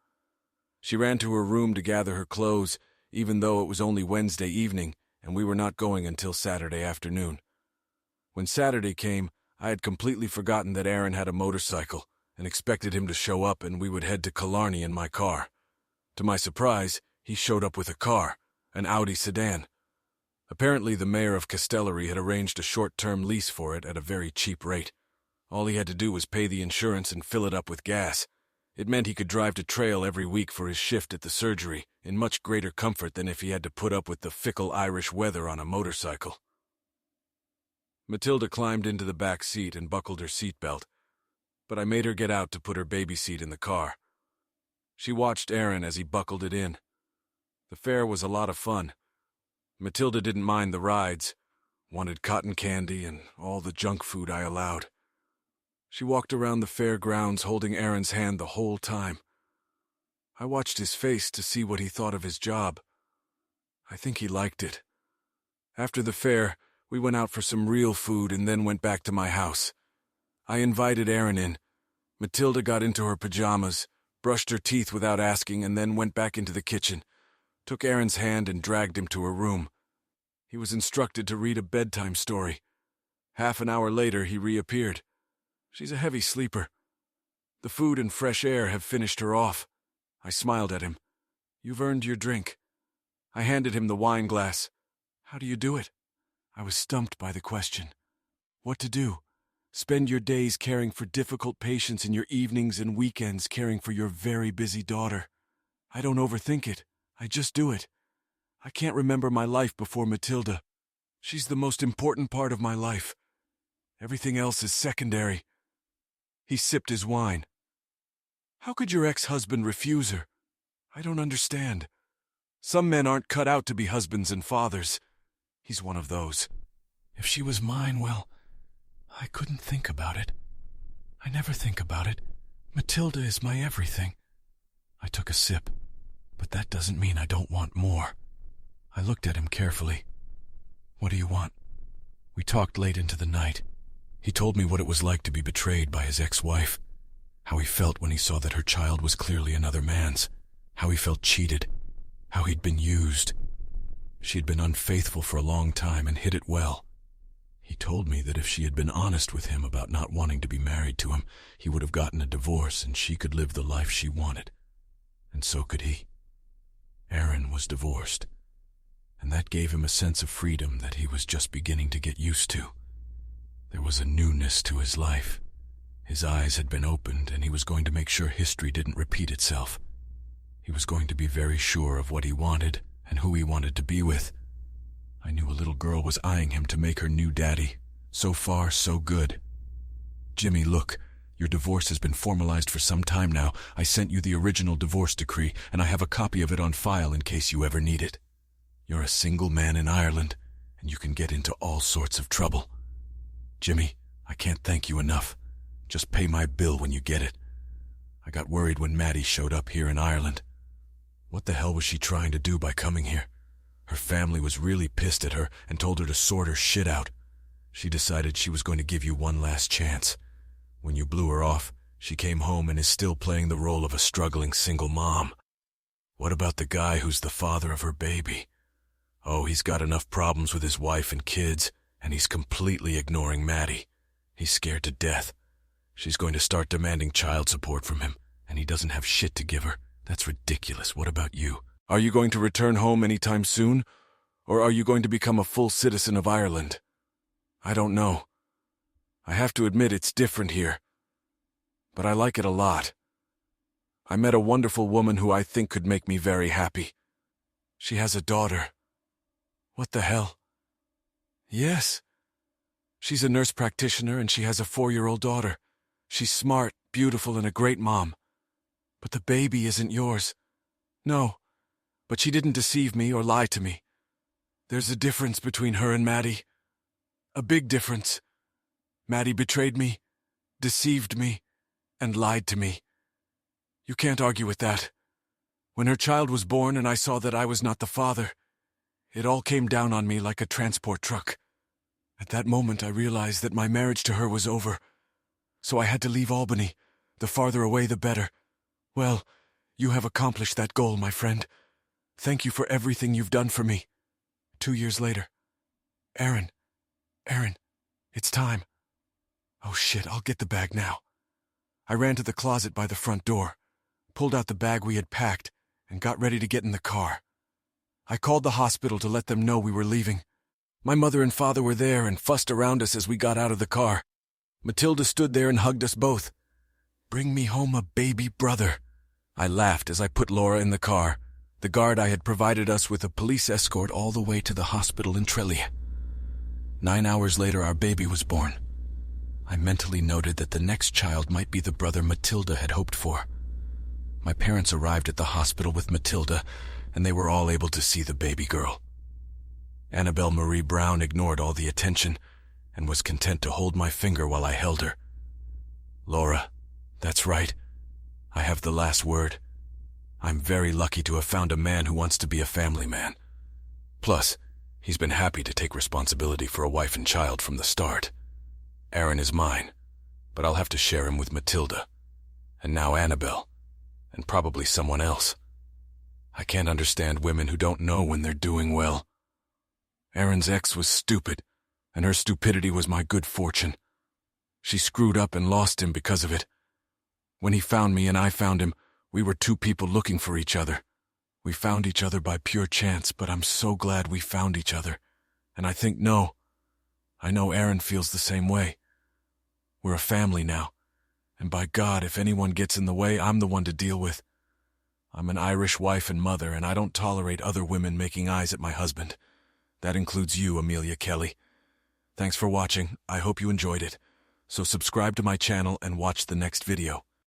She ran to her room to gather her clothes, even though it was only Wednesday evening, and we were not going until Saturday afternoon. When Saturday came, I had completely forgotten that Aaron had a motorcycle and expected him to show up and we would head to Killarney in my car. To my surprise, he showed up with a car, an Audi sedan. Apparently, the mayor of Castellari had arranged a short-term lease for it at a very cheap rate. All he had to do was pay the insurance and fill it up with gas. It meant he could drive to Trail every week for his shift at the surgery, in much greater comfort than if he had to put up with the fickle Irish weather on a motorcycle. Matilda climbed into the back seat and buckled her seatbelt, but I made her get out to put her baby seat in the car. She watched Aaron as he buckled it in. The fair was a lot of fun. Matilda didn't mind the rides, wanted cotton candy and all the junk food I allowed. She walked around the fair grounds holding Aaron's hand the whole time. I watched his face to see what he thought of his job. I think he liked it. After the fair, we went out for some real food and then went back to my house. I invited Aaron in. Matilda got into her pajamas, brushed her teeth without asking, and then went back into the kitchen, took Aaron's hand and dragged him to her room. He was instructed to read a bedtime story. Half an hour later, he reappeared. She's a heavy sleeper. The food and fresh air have finished her off. I smiled at him. You've earned your drink. I handed him the wine glass. How do you do it? I was stumped by the question. What to do? Spend your days caring for difficult patients and your evenings and weekends caring for your very busy daughter. I don't overthink it. I just do it. I can't remember my life before Matilda. She's the most important part of my life. Everything else is secondary. He sipped his wine. How could your ex-husband refuse her? I don't understand. Some men aren't cut out to be husbands and fathers. He's one of those. If she was mine, well, I couldn't think about it. I never think about it. Matilda is my everything. I took a sip, but that doesn't mean I don't want more. I looked at him carefully. What do you want? We talked late into the night. He told me what it was like to be betrayed by his ex-wife, how he felt when he saw that her child was clearly another man's, how he felt cheated, how he'd been used. She had been unfaithful for a long time and hid it well. He told me that if she had been honest with him about not wanting to be married to him, he would have gotten a divorce and she could live the life she wanted. And so could he. Aaron was divorced, and that gave him a sense of freedom that he was just beginning to get used to. There was a newness to his life. His eyes had been opened, and he was going to make sure history didn't repeat itself. He was going to be very sure of what he wanted and who he wanted to be with. I knew a little girl was eyeing him to make her new daddy. So far, so good. Jimmy, look, Your divorce has been formalized for some time now. I sent you the original divorce decree, and I have a copy of it on file in case you ever need it. You're a single man in Ireland, and you can get into all sorts of trouble. Jimmy, I can't thank you enough. Just pay my bill when you get it. I got worried when Maddie showed up here in Ireland. What the hell was she trying to do by coming here? Her family was really pissed at her and told her to sort her shit out. She decided she was going to give you one last chance. When you blew her off, she came home and is still playing the role of a struggling single mom. What about the guy who's the father of her baby? Oh, he's got enough problems with his wife and kids, and he's completely ignoring Maddie. He's scared to death. She's going to start demanding child support from him, and he doesn't have shit to give her. That's ridiculous. What about you? Are you going to return home anytime soon? Or are you going to become a full citizen of Ireland? I don't know. I have to admit it's different here. But I like it a lot. I met a wonderful woman who I think could make me very happy. She has a daughter. What the hell? Yes. She's a nurse practitioner and she has a 4-year-old daughter. She's smart, beautiful, and a great mom. But the baby isn't yours. No, but she didn't deceive me or lie to me. There's a difference between her and Maddie. A big difference. Maddie betrayed me, deceived me, and lied to me. You can't argue with that. When her child was born and I saw that I was not the father, it all came down on me like a transport truck. At that moment I realized that my marriage to her was over. So I had to leave Albany. The farther away the better. Well, you have accomplished that goal, my friend. Thank you for everything you've done for me. 2 years later. Aaron, it's time. Oh shit, I'll get the bag now. I ran to the closet by the front door, pulled out the bag we had packed, and got ready to get in the car. I called the hospital to let them know we were leaving. My mother and father were there and fussed around us as we got out of the car. Matilda stood there and hugged us both. Bring me home a baby brother. I laughed as I put Laura in the car. The guard I had provided us with a police escort all the way to the hospital in Tralee. 9 hours later, our baby was born. I mentally noted that the next child might be the brother Matilda had hoped for. My parents arrived at the hospital with Matilda, and they were all able to see the baby girl. Annabelle Marie Brown ignored all the attention and was content to hold my finger while I held her. Laura, that's right. I have the last word. I'm very lucky to have found a man who wants to be a family man. Plus, he's been happy to take responsibility for a wife and child from the start. Aaron is mine, but I'll have to share him with Matilda, and now Annabelle, and probably someone else. I can't understand women who don't know when they're doing well. Aaron's ex was stupid, and her stupidity was my good fortune. She screwed up and lost him because of it. When he found me and I found him, we were two people looking for each other. We found each other by pure chance, but I'm so glad we found each other. And I know Aaron feels the same way. We're a family now, and by God, if anyone gets in the way, I'm the one to deal with. I'm an Irish wife and mother, and I don't tolerate other women making eyes at my husband. That includes you, Amelia Kelly. Thanks for watching. I hope you enjoyed it. So subscribe to my channel and watch the next video.